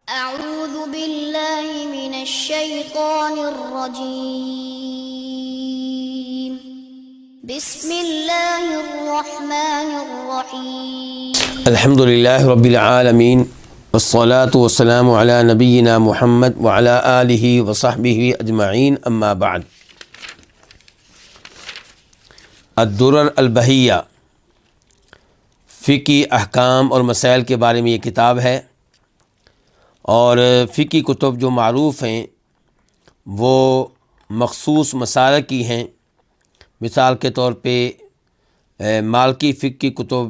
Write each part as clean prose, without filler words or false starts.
أعوذ بالله من الشيطان الرجيم. بسم الله الرحمن الرحيم. الحمد للہ رب العالمین والصلاة والسلام علی نبینا محمد وعلی آلہ وصحبہ اجمعین، اما بعد۔ الدرر البہیہ، فقہی احکام اور مسائل کے بارے میں یہ کتاب ہے، اور فقہی کتب جو معروف ہیں وہ مخصوص مسالک کی ہیں۔ مثال کے طور پہ مالکی فقہ کی کتب،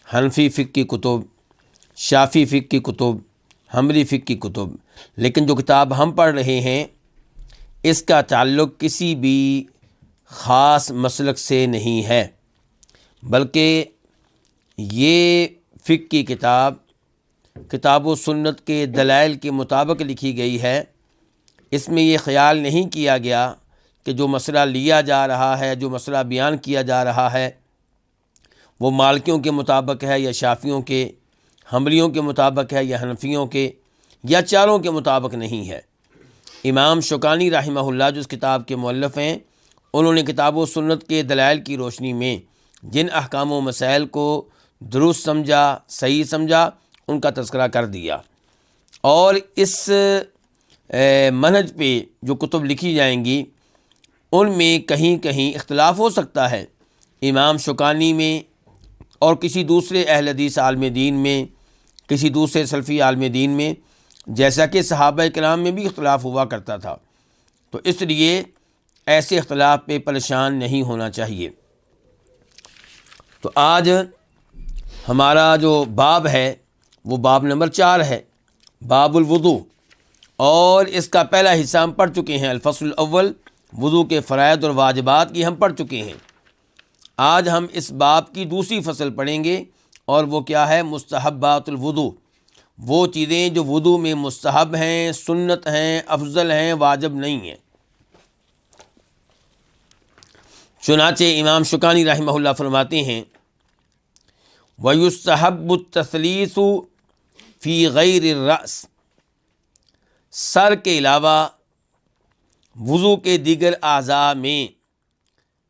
حنفی فقہ کی کتب، شافعی فقہ کی کتب، حنبلی فقہ کی کتب۔ لیکن جو کتاب ہم پڑھ رہے ہیں اس کا تعلق کسی بھی خاص مسلک سے نہیں ہے، بلکہ یہ فقہ کی کتاب و سنت کے دلائل کے مطابق لکھی گئی ہے۔ اس میں یہ خیال نہیں کیا گیا کہ جو مسئلہ لیا جا رہا ہے، جو مسئلہ بیان کیا جا رہا ہے وہ مالکیوں کے مطابق ہے یا شافعیوں کے، حنبلیوں کے مطابق ہے یا حنفیوں کے، یا چاروں کے مطابق نہیں ہے۔ امام شوکانی رحمہ اللہ جو اس کتاب کے مؤلف ہیں، انہوں نے کتاب و سنت کے دلائل کی روشنی میں جن احکام و مسائل کو درست سمجھا، صحیح سمجھا، ان کا تذکرہ کر دیا۔ اور اس منہج پہ جو کتب لکھی جائیں گی ان میں کہیں کہیں اختلاف ہو سکتا ہے، امام شوکانی میں اور کسی دوسرے اہل حدیث عالم دین میں، کسی دوسرے سلفی عالم دین میں، جیسا کہ صحابہ کرام میں بھی اختلاف ہوا کرتا تھا۔ تو اس لیے ایسے اختلاف پہ پریشان نہیں ہونا چاہیے۔ تو آج ہمارا جو باب ہے وہ باب نمبر 4 ہے، باب الوضو، اور اس کا پہلا حصہ ہم پڑھ چکے ہیں، الفصل الاول، وضو کے فرائض اور واجبات کی ہم پڑھ چکے ہیں۔ آج ہم اس باب کی دوسری فصل پڑھیں گے، اور وہ کیا ہے؟ مستحبات الوضو، وہ چیزیں جو وضو میں مستحب ہیں، سنت ہیں، افضل ہیں، واجب نہیں ہیں۔ چنانچہ امام شوکانی رحمہ اللہ فرماتے ہیں، وَيُسْتَحَبُّ التَّثْلِيثُ فِي غَيْرِ الرَّأْسِ، سر کے علاوہ وضو کے دیگر اعضاء میں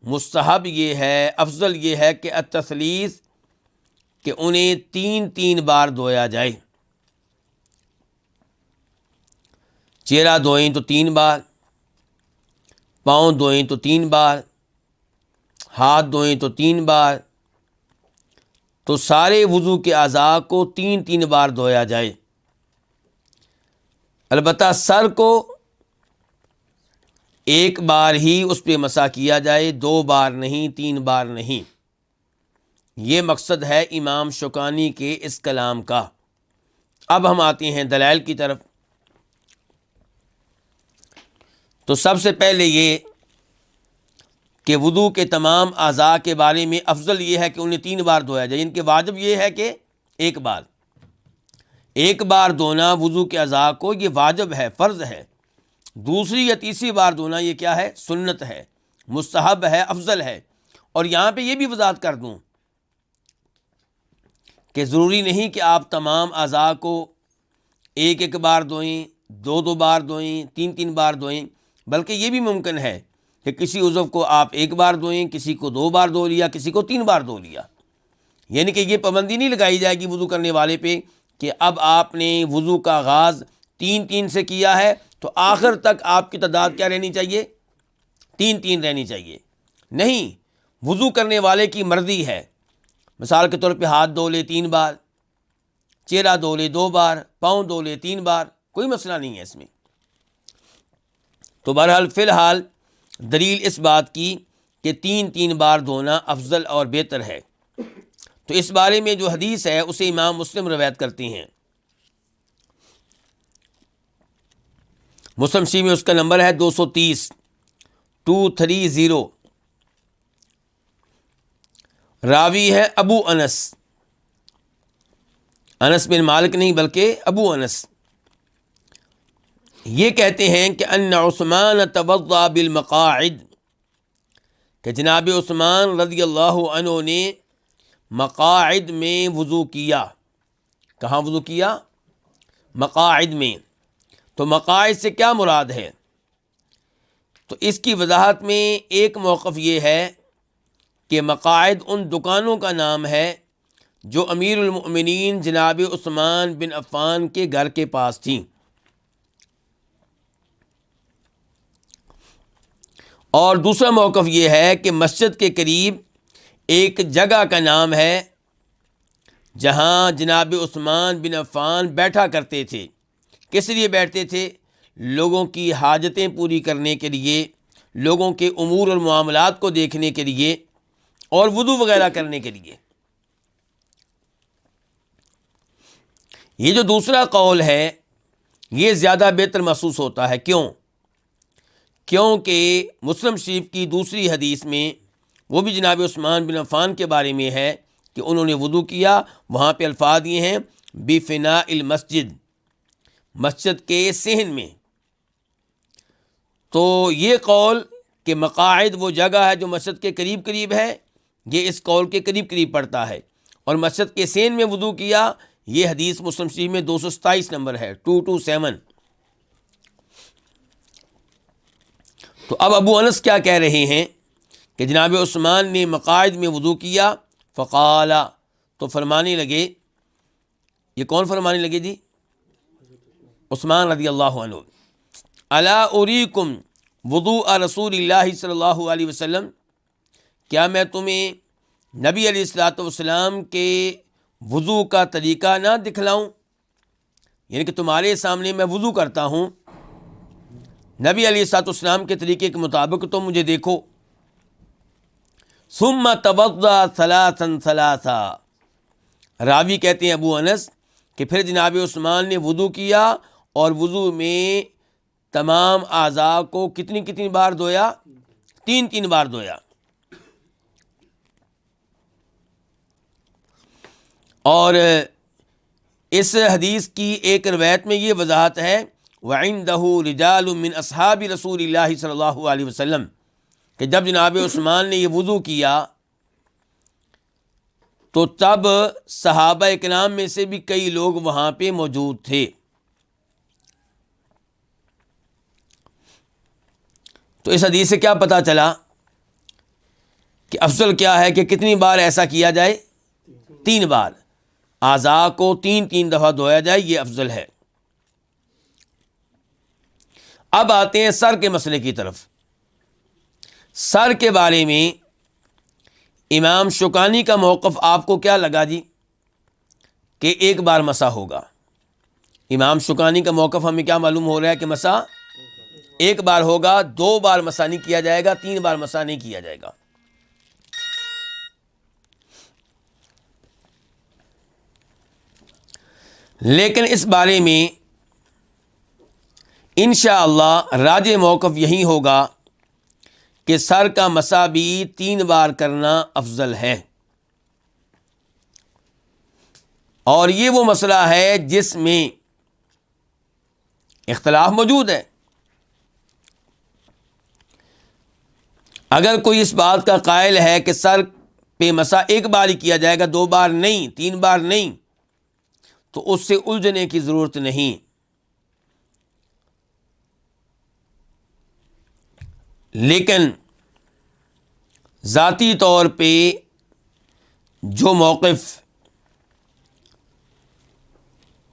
مستحب یہ ہے، افضل یہ ہے کہ التثلیث، کہ انہیں 3 بار دھویا جائے۔ چہرہ دھوئیں تو 3 بار، پاؤں دھوئیں تو 3 بار، ہاتھ دھوئیں تو 3 بار، تو سارے وضو کے اعضاء کو 3 بار دھویا جائے۔ البتہ سر کو 1 بار ہی اس پہ مسح کیا جائے، 2 بار نہیں، 3 بار نہیں۔ یہ مقصد ہے امام شوکانی کے اس کلام کا۔ اب ہم آتے ہیں دلائل کی طرف۔ تو سب سے پہلے یہ کہ وضو کے تمام اعضاء کے بارے میں افضل یہ ہے کہ انہیں 3 بار دھویا جائے، ان کے واجب یہ ہے کہ 1 بار دھونا وضو کے اعضاء کو، یہ واجب ہے، فرض ہے۔ دوسری یا تیسری بار دھونا یہ کیا ہے؟ سنت ہے، مستحب ہے، افضل ہے۔ اور یہاں پہ یہ بھی وضاحت کر دوں کہ ضروری نہیں کہ آپ تمام اعضاء کو 1 بار دھوئیں، 2 بار دھوئیں، 3 بار دھوئیں، بلکہ یہ بھی ممکن ہے کہ کسی عضو کو آپ 1 بار دھوئیں، کسی کو 2 بار دھو لیا، کسی کو 3 بار دھو لیا۔ یعنی کہ یہ پابندی نہیں لگائی جائے گی وضو کرنے والے پہ کہ اب آپ نے وضو کا آغاز 3 سے کیا ہے تو آخر تک آپ کی تعداد کیا رہنی چاہیے؟ 3 رہنی چاہیے۔ نہیں، وضو کرنے والے کی مرضی ہے، مثال کے طور پہ ہاتھ دھو لے 3 بار، چہرہ دھو لے 2 بار، پاؤں دھو لے 3 بار، کوئی مسئلہ نہیں ہے اس میں۔ تو بہرحال فی الحال دلیل اس بات کی کہ 3 بار دھونا افضل اور بہتر ہے۔ تو اس بارے میں جو حدیث ہے اسے امام مسلم روایت کرتے ہیں۔ مسلم شریف میں اس کا نمبر ہے 230 راوی ہے ابو انس بن مالک نہیں بلکہ ابو انس۔ یہ کہتے ہیں کہ ان عثمان توضأ بالمقاعد، کہ جناب عثمان رضی اللہ عنہ نے مقاعد میں وضو کیا۔ کہاں وضو کیا؟ مقاعد میں۔ تو مقاعد سے کیا مراد ہے؟ تو اس کی وضاحت میں ایک موقف یہ ہے کہ مقاعد ان دکانوں کا نام ہے جو امیر المؤمنین جناب عثمان بن عفان کے گھر کے پاس تھیں، اور دوسرا موقف یہ ہے کہ مسجد کے قریب ایک جگہ کا نام ہے جہاں جناب عثمان بن عفان بیٹھا کرتے تھے۔ کس لیے بیٹھتے تھے؟ لوگوں کی حاجتیں پوری کرنے کے لیے، لوگوں کے امور اور معاملات کو دیکھنے کے لیے، اور وضو وغیرہ کرنے کے لیے۔ یہ جو دوسرا قول ہے یہ زیادہ بہتر محسوس ہوتا ہے۔ کیوں؟ کیونکہ مسلم شریف کی دوسری حدیث میں وہ بھی جناب عثمان بن عفان کے بارے میں ہے کہ انہوں نے وضو کیا، وہاں پہ الفاظ یہ ہیں بفناء المسجد، مسجد کے صحن میں۔ تو یہ قول کہ مقاعد وہ جگہ ہے جو مسجد کے قریب قریب ہے، یہ اس قول کے قریب قریب پڑتا ہے، اور مسجد کے صحن میں وضو کیا، یہ حدیث مسلم شریف میں 227 نمبر ہے، 227۔ تو اب ابو انس کیا کہہ رہے ہیں کہ جناب عثمان نے مقاعد میں وضو کیا، فقال، تو فرمانے لگے، یہ کون فرمانے لگے جی؟ عثمان رضی اللہ عنہ، الا اریکم وضوء رسول اللہ صلی اللہ علیہ وسلم، کیا میں تمہیں نبی علیہ الصلوۃ والسلام کے وضو کا طریقہ نہ دکھلاؤں؟ یعنی کہ تمہارے سامنے میں وضو کرتا ہوں، نبی علیہ الصلوۃ والسلام کے طریقے کے مطابق تو مجھے دیکھو۔ ثم توضأ ثلاثا ثلاثا، راوی کہتے ہیں ابو انس کہ پھر جناب عثمان نے وضو کیا، اور وضو میں تمام اعضاء کو کتنی بار دھویا؟ 3 بار دھویا۔ اور اس حدیث کی ایک روایت میں یہ وضاحت ہے وَعِندَهُ رِجَالٌ مِّنْ أَصْحَابِ رسول اللہ صلی اللہ علیہ وسلم، کہ جب جناب عثمان نے یہ وضو کیا تو تب صحابہ کرام میں سے بھی کئی لوگ وہاں پہ موجود تھے۔ تو اس حدیث سے کیا پتہ چلا کہ افضل کیا ہے کہ کتنی بار ایسا کیا جائے؟ 3 بار، اعضاء کو 3 دفعہ دھویا جائے، یہ افضل ہے۔ اب آتے ہیں سر کے مسئلے کی طرف۔ سر کے بارے میں امام شوکانی کا موقف آپ کو کیا لگا جی؟ کہ 1 بار مسح ہوگا۔ امام شوکانی کا موقف ہمیں کیا معلوم ہو رہا ہے کہ مسح 1 بار ہوگا، 2 بار مسح نہیں کیا جائے گا، 3 بار مسح نہیں کیا جائے گا۔ لیکن اس بارے میں انشاءاللہ راجح موقف یہی ہوگا کہ سر کا مسح بھی 3 بار کرنا افضل ہے، اور یہ وہ مسئلہ ہے جس میں اختلاف موجود ہے۔ اگر کوئی اس بات کا قائل ہے کہ سر پہ مسح 1 بار ہی کیا جائے گا، 2 بار نہیں، 3 بار نہیں، تو اس سے الجھنے کی ضرورت نہیں۔ لیکن ذاتی طور پہ جو موقف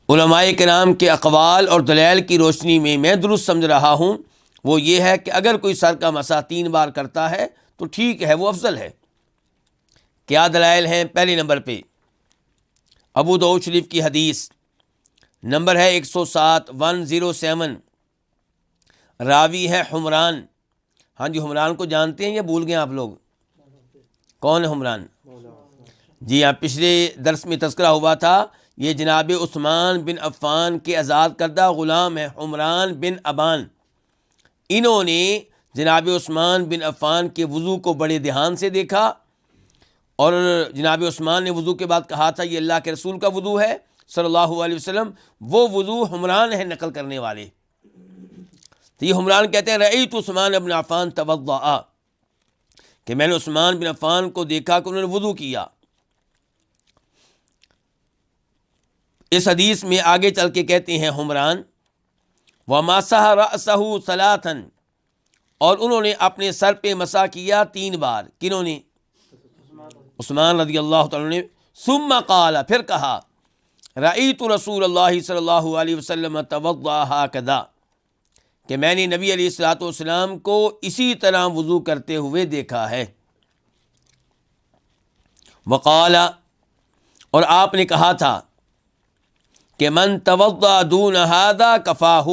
علماء کرام کے اقوال اور دلائل کی روشنی میں میں درست سمجھ رہا ہوں وہ یہ ہے کہ اگر کوئی سر کا مسح 3 بار کرتا ہے تو ٹھیک ہے، وہ افضل ہے۔ کیا دلائل ہیں؟ پہلے نمبر پہ ابو داؤد شریف کی حدیث نمبر ہے 107 راوی ہے حمران۔ ہاں جی، حمران کو جانتے ہیں یا بھول گئے آپ لوگ؟ کون ہے حمران؟ جی ہاں، پچھلے درس میں تذکرہ ہوا تھا، یہ جناب عثمان بن عفان کے آزاد کردہ غلام ہے، حمران بن ابان۔ انہوں نے جناب عثمان بن عفان کے وضو کو بڑے دھیان سے دیکھا، اور جناب عثمان نے وضو کے بعد کہا تھا یہ اللہ کے رسول کا وضو ہے صلی اللہ علیہ وسلم، وہ وضو حمران ہے نقل کرنے والے۔ تو یہ حمران کہتے ہیں رأیت عثمان بن عفان توضأ، کہ میں نے عثمان بن عفان کو دیکھا کہ انہوں نے وضو کیا۔ اس حدیث میں آگے چل کے کہتے ہیں حمران وَمَسَحَ رَأْسَهُ ثَلَاثًا، اور انہوں نے اپنے سر پہ مسح کیا 3 بار. کنہوں نے؟ عثمان رضی اللہ تعالیٰ نے. ثم قال، پھر کہا رأیت رسول اللہ صلی اللہ علیہ وسلم توضأ ہکذا، کہ میں نے نبی علیہ الصلوۃ والسلام کو اسی طرح وضو کرتے ہوئے دیکھا ہے. وقال، اور آپ نے کہا تھا کہ من توضأ دون ھذا کفاہ،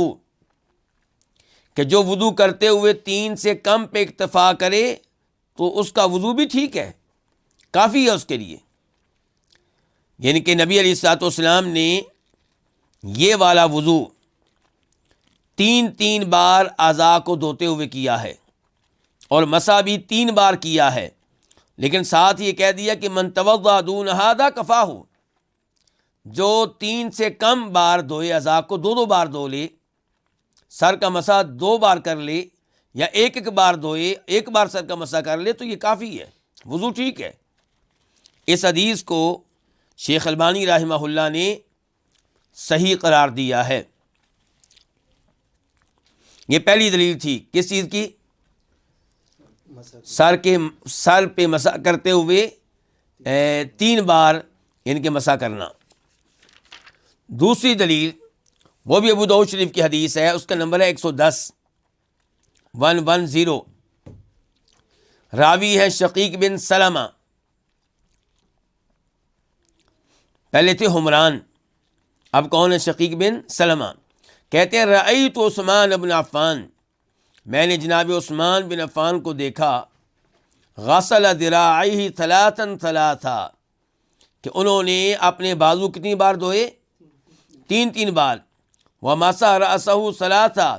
کہ جو وضو کرتے ہوئے 3 سے کم پہ اکتفا کرے تو اس کا وضو بھی ٹھیک ہے، کافی ہے اس کے لیے. یعنی کہ نبی علیہ الصلوۃ والسلام نے یہ والا وضو 3 بار اعضاء کو دھوتے ہوئے کیا ہے، اور مسح بھی 3 بار کیا ہے، لیکن ساتھ یہ کہہ دیا کہ من توضأ دون ھذا کفاہ، جو 3 سے کم بار دھوئے اعضاء کو 2 بار دھو لے، سر کا مسح 2 بار کر لے، یا ایک بار دھوئے 1 بار سر کا مسح کر لے تو یہ کافی ہے، وضو ٹھیک ہے. اس حدیث کو شیخ البانی رحمہ اللہ نے صحیح قرار دیا ہے. یہ پہلی دلیل تھی کس چیز کی؟ سر پہ مسح کرتے ہوئے 3 بار ان کے مسح کرنا. دوسری دلیل وہ بھی ابو داؤد شریف کی حدیث ہے، اس کا نمبر ہے 110 110. راوی ہے شقیق بن سلمہ، پہلے تھے حمران، اب کون ہے؟ شقیق بن سلمہ. کہتے ہیں رأیت عثمان بن عفان، میں نے جناب عثمان بن عفان کو دیکھا، غسل ذراعیہ ثلاثا، کہ انہوں نے اپنے بازو کتنی بار دھوئے؟ 3 بار. ومسح رأسہ ثلاثا،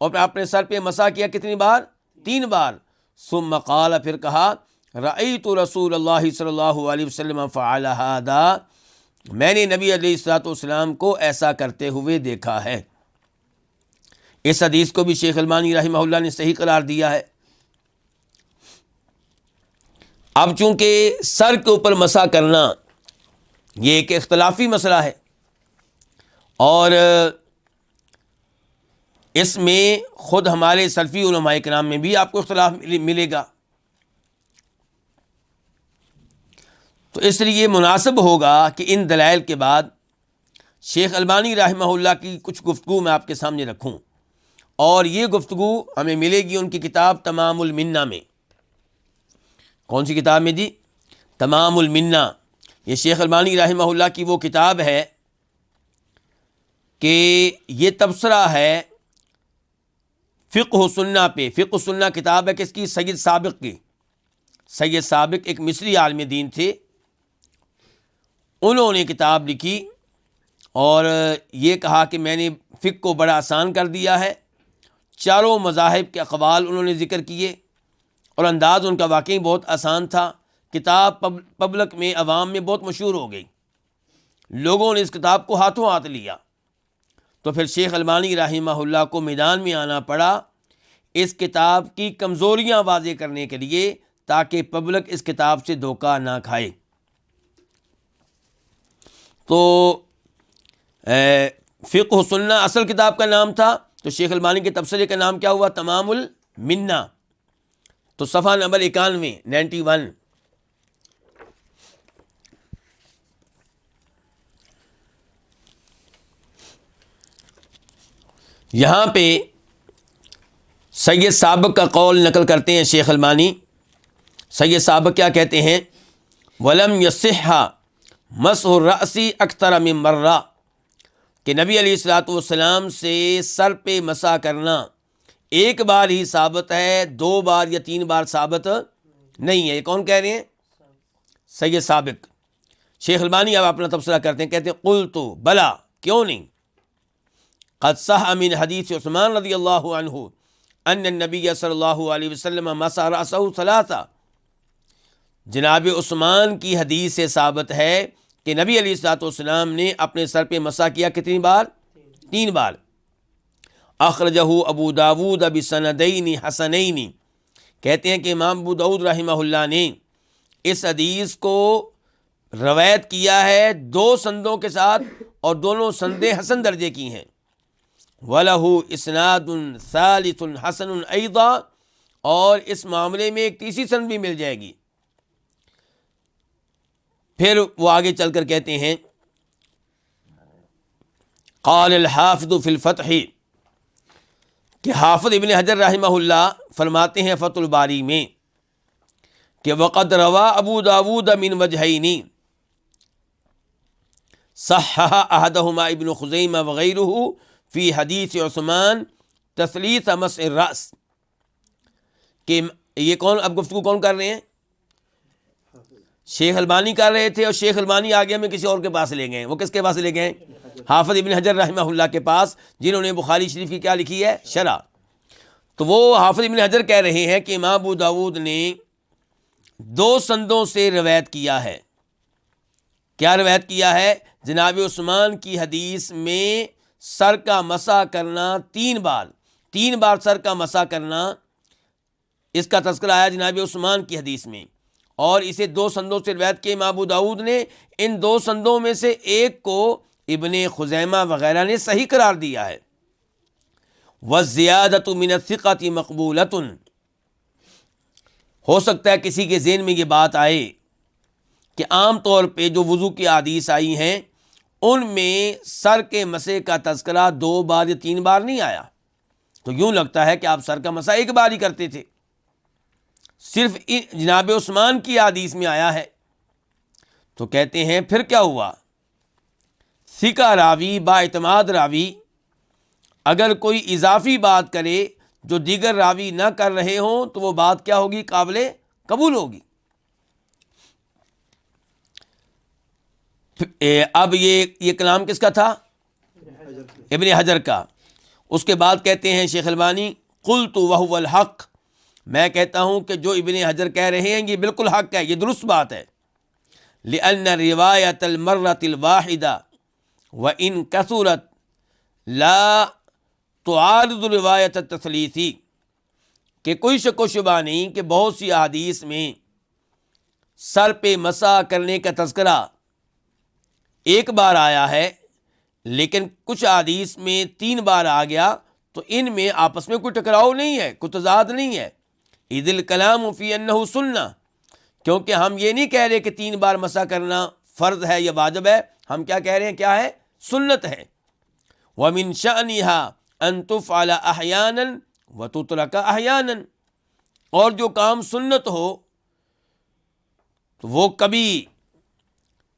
اور اپنے سر پہ مسح کیا کتنی بار؟ 3 بار. ثم قال، پھر کہا رأیت رسول اللہ صلی اللہ علیہ وسلم فعل ھذا، میں نے نبی علیہ الصلوۃ والسلام کو ایسا کرتے ہوئے دیکھا ہے. اس حدیث کو بھی شیخ البانی رحمہ اللہ نے صحیح قرار دیا ہے. اب چونکہ سر کے اوپر مسح کرنا یہ ایک اختلافی مسئلہ ہے، اور اس میں خود ہمارے سلفی علماء کرام میں بھی آپ کو اختلاف ملے گا، تو اس لیے مناسب ہوگا کہ ان دلائل کے بعد شیخ البانی رحمہ اللہ کی کچھ گفتگو میں آپ کے سامنے رکھوں، اور یہ گفتگو ہمیں ملے گی ان کی کتاب تمام المنہ میں. کون سی کتاب میں جی؟ تمام المنہ. یہ شیخ البانی رحمہ اللہ کی وہ کتاب ہے کہ یہ تبصرہ ہے فقہ سنہ پہ. فقہ سنہ کتاب ہے کس کی؟ سید سابق کی. سید سابق ایک مصری عالم دین تھے، انہوں نے کتاب لکھی اور یہ کہا کہ میں نے فقہ کو بڑا آسان کر دیا ہے. 4 مذاہب کے اقوال انہوں نے ذکر کیے، اور انداز ان کا واقعی بہت آسان تھا. کتاب پبلک میں، عوام میں بہت مشہور ہو گئی، لوگوں نے اس کتاب کو ہاتھوں ہاتھ لیا. تو پھر شیخ البانی رحمہ اللہ کو میدان میں آنا پڑا اس کتاب کی کمزوریاں واضح کرنے کے لیے، تاکہ پبلک اس کتاب سے دھوکہ نہ کھائے. تو فقہ سنہ اصل کتاب کا نام تھا، تو شیخ البانی کے تبصرے کا نام کیا ہوا؟ تمام المنہ. تو صفحہ نمبر 91 یہاں پہ سید سابق کا قول نقل کرتے ہیں شیخ البانی. سید سابق کیا کہتے ہیں؟ وَلَمْ يَصِحَّ مَسْحُ الرَّأْسِ أَكْثَرَ مِن مَرَّةٍ، کہ نبی علیہ الصلوۃ والسلام سے سر پہ مسح کرنا 1 بار ہی ثابت ہے، 2 بار یا 3 بار ثابت نہیں ہے. یہ کون کہہ رہے ہیں؟ سید سابق. شیخ البانی اب اپنا تبصرہ کرتے ہیں، کہتے ہیں قلت بلا، کیوں نہیں، قد صح من حدیث عثمان رضی اللہ عنہ ان النبی صلی اللہ علیہ وسلم مسح رأسہ ثلاثا، جناب عثمان کی حدیث سے ثابت ہے کہ نبی علیہ الصلوۃ والسلام نے اپنے سر پہ مسح کیا کتنی بار؟ 3 بار. اخرجہ ابو داود بسندین حسنین، کہتے ہیں کہ امام ابو داود رحمہ اللہ نے اس حدیث کو روایت کیا ہے 2 سندوں کے ساتھ، اور دونوں سندیں حسن درجے کی ہیں۔ وَلَهُ إِسْنَادٌ ثَالِثٌ حَسَنٌ أَيْضًا، اور اس معاملے میں ایک تیسری سند بھی مل جائے گی۔ پھر وہ آگے چل کر کہتے ہیں قال الحافظ فی الفتح، کہ حافظ ابن حجر رحمہ اللہ فرماتے ہیں فتح الباری میں کہ وقد روا ابو داود من وجہین صحح احدہما ابن خزیمہ وغیرہ فی حدیث عثمان تثلیث مسح الرأس، کہ یہ کون، اب گفتگو کون کر رہے ہیں؟ شیخ البانی کر رہے تھے، اور شیخ البانی آگے ہمیں کسی اور کے پاس لے گئے۔ وہ کس کے پاس لے گئے؟ حافظ ابن حجر رحمہ اللہ کے پاس، جنہوں نے بخاری شریف کی کیا لکھی ہے؟ شرح۔ تو وہ حافظ ابن حجر کہہ رہے ہیں کہ امام ابو داود نے 2 سندوں سے روایت کیا ہے۔ کیا روایت کیا ہے؟ جناب عثمان کی حدیث میں سر کا مسح کرنا 3 بار سر کا مسح کرنا، اس کا تذکرہ آیا جناب عثمان کی حدیث میں، اور اسے 2 سندوں سے روایت کی امام ابو داود نے۔ ان 2 سندوں میں سے ایک کو ابن خزیمہ وغیرہ نے صحیح قرار دیا ہے۔ وَالزِّيَادَةُ مِنَ الثِّقَةِ مَقْبُولَةٌ، ہو سکتا ہے کسی کے ذہن میں یہ بات آئے کہ عام طور پہ جو وضو کی احادیث آئی ہیں ان میں سر کے مسح کا تذکرہ 2 بار یا 3 بار نہیں آیا، تو یوں لگتا ہے کہ آپ سر کا مسح 1 بار ہی کرتے تھے، صرف جناب عثمان کی حدیث میں آیا ہے۔ تو کہتے ہیں پھر کیا ہوا؟ ثقہ راوی، با اعتماد راوی اگر کوئی اضافی بات کرے جو دیگر راوی نہ کر رہے ہوں تو وہ بات کیا ہوگی؟ قابل قبول ہوگی۔ اب یہ کلام کس کا تھا؟ ابن حجر کا۔ اس کے بعد کہتے ہیں شیخ البانی قلت وهو الحق، میں کہتا ہوں کہ جو ابن حجر کہہ رہے ہیں یہ بالکل حق ہے، یہ درست بات ہے۔ لأن روایت المرۃ الواحدہ وإن کثرت لا تعارض روایت التثلیثی، کہ کوئی شک و شبہ نہیں کہ بہت سی احادیث میں سر پہ مسح کرنے کا تذکرہ 1 بار آیا ہے، لیکن کچھ احادیث میں 3 بار آ گیا، تو ان میں آپس میں کوئی ٹکراؤ نہیں ہے، کوئی تضاد نہیں ہے۔ اذ الکلام فی انہ سنہ، کیونکہ ہم یہ نہیں کہہ رہے کہ 3 بار مسح کرنا فرض ہے یا واجب ہے، ہم کیا کہہ رہے ہیں؟ کیا ہے؟ سنت ہے۔ ومن شأنها ان تفعل احیانا وتترک احیانا، اور جو کام سنت ہو تو وہ کبھی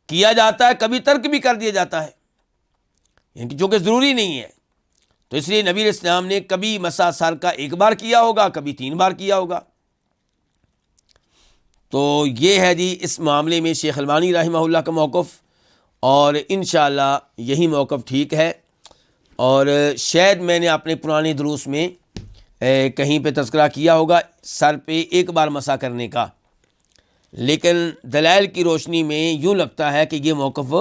کیا جاتا ہے، کبھی ترک بھی کر دیا جاتا ہے، یعنی جو کہ ضروری نہیں ہے۔ تو اس لیے نبی علیہ السلام نے کبھی مسح سر کا 1 بار کیا ہوگا، کبھی 3 بار کیا ہوگا۔ تو یہ ہے جی اس معاملے میں شیخ البانی رحمہ اللہ کا موقف، اور انشاءاللہ یہی موقف ٹھیک ہے۔ اور شاید میں نے اپنے پرانے دروس میں کہیں پہ تذکرہ کیا ہوگا سر پہ 1 بار مسح کرنے کا، لیکن دلائل کی روشنی میں یوں لگتا ہے کہ یہ موقف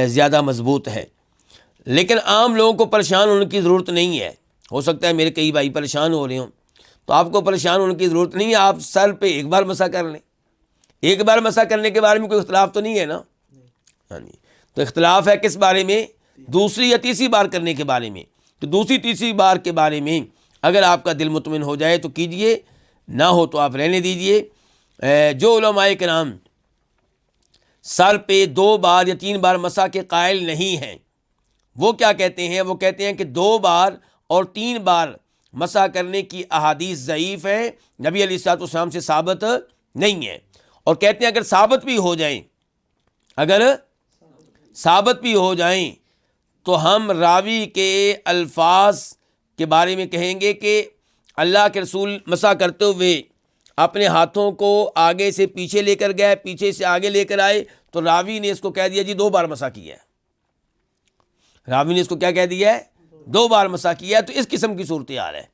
زیادہ مضبوط ہے۔ لیکن عام لوگوں کو پریشان ہونے کی ضرورت نہیں ہے۔ ہو سکتا ہے میرے کئی بھائی پریشان ہو رہے ہوں، تو آپ کو پریشان ہونے کی ضرورت نہیں ہے، آپ سر پہ 1 بار مسح کر لیں۔ 1 بار مسح کرنے کے بارے میں کوئی اختلاف تو نہیں ہے نا؟ تو اختلاف ہے کس بارے میں؟ دوسری یا تیسری بار کرنے کے بارے میں۔ تو دوسری تیسری بار کے بارے میں اگر آپ کا دل مطمئن ہو جائے تو کیجئے، نہ ہو تو آپ رہنے دیجئے۔ جو علماء کرام سر پہ 2 بار یا 3 بار مسح کے قائل نہیں ہیں، وہ کیا کہتے ہیں؟ وہ کہتے ہیں کہ 2 بار اور 3 بار مسح کرنے کی احادیث ضعیف ہیں، نبی علیہ الصلوۃ والسلام سے ثابت نہیں ہے، اور کہتے ہیں اگر ثابت بھی ہو جائیں تو ہم راوی کے الفاظ کے بارے میں کہیں گے کہ اللہ کے رسول مسح کرتے ہوئے اپنے ہاتھوں کو آگے سے پیچھے لے کر گئے، پیچھے سے آگے لے کر آئے، تو راوی نے اس کو کہہ دیا جی 2 بار مسح کیا ہے۔ راوی نے اس کو کیا کہہ دیا ہے؟ 2 بار مسح کیا ہے۔ تو اس قسم کی صورتحال ہے۔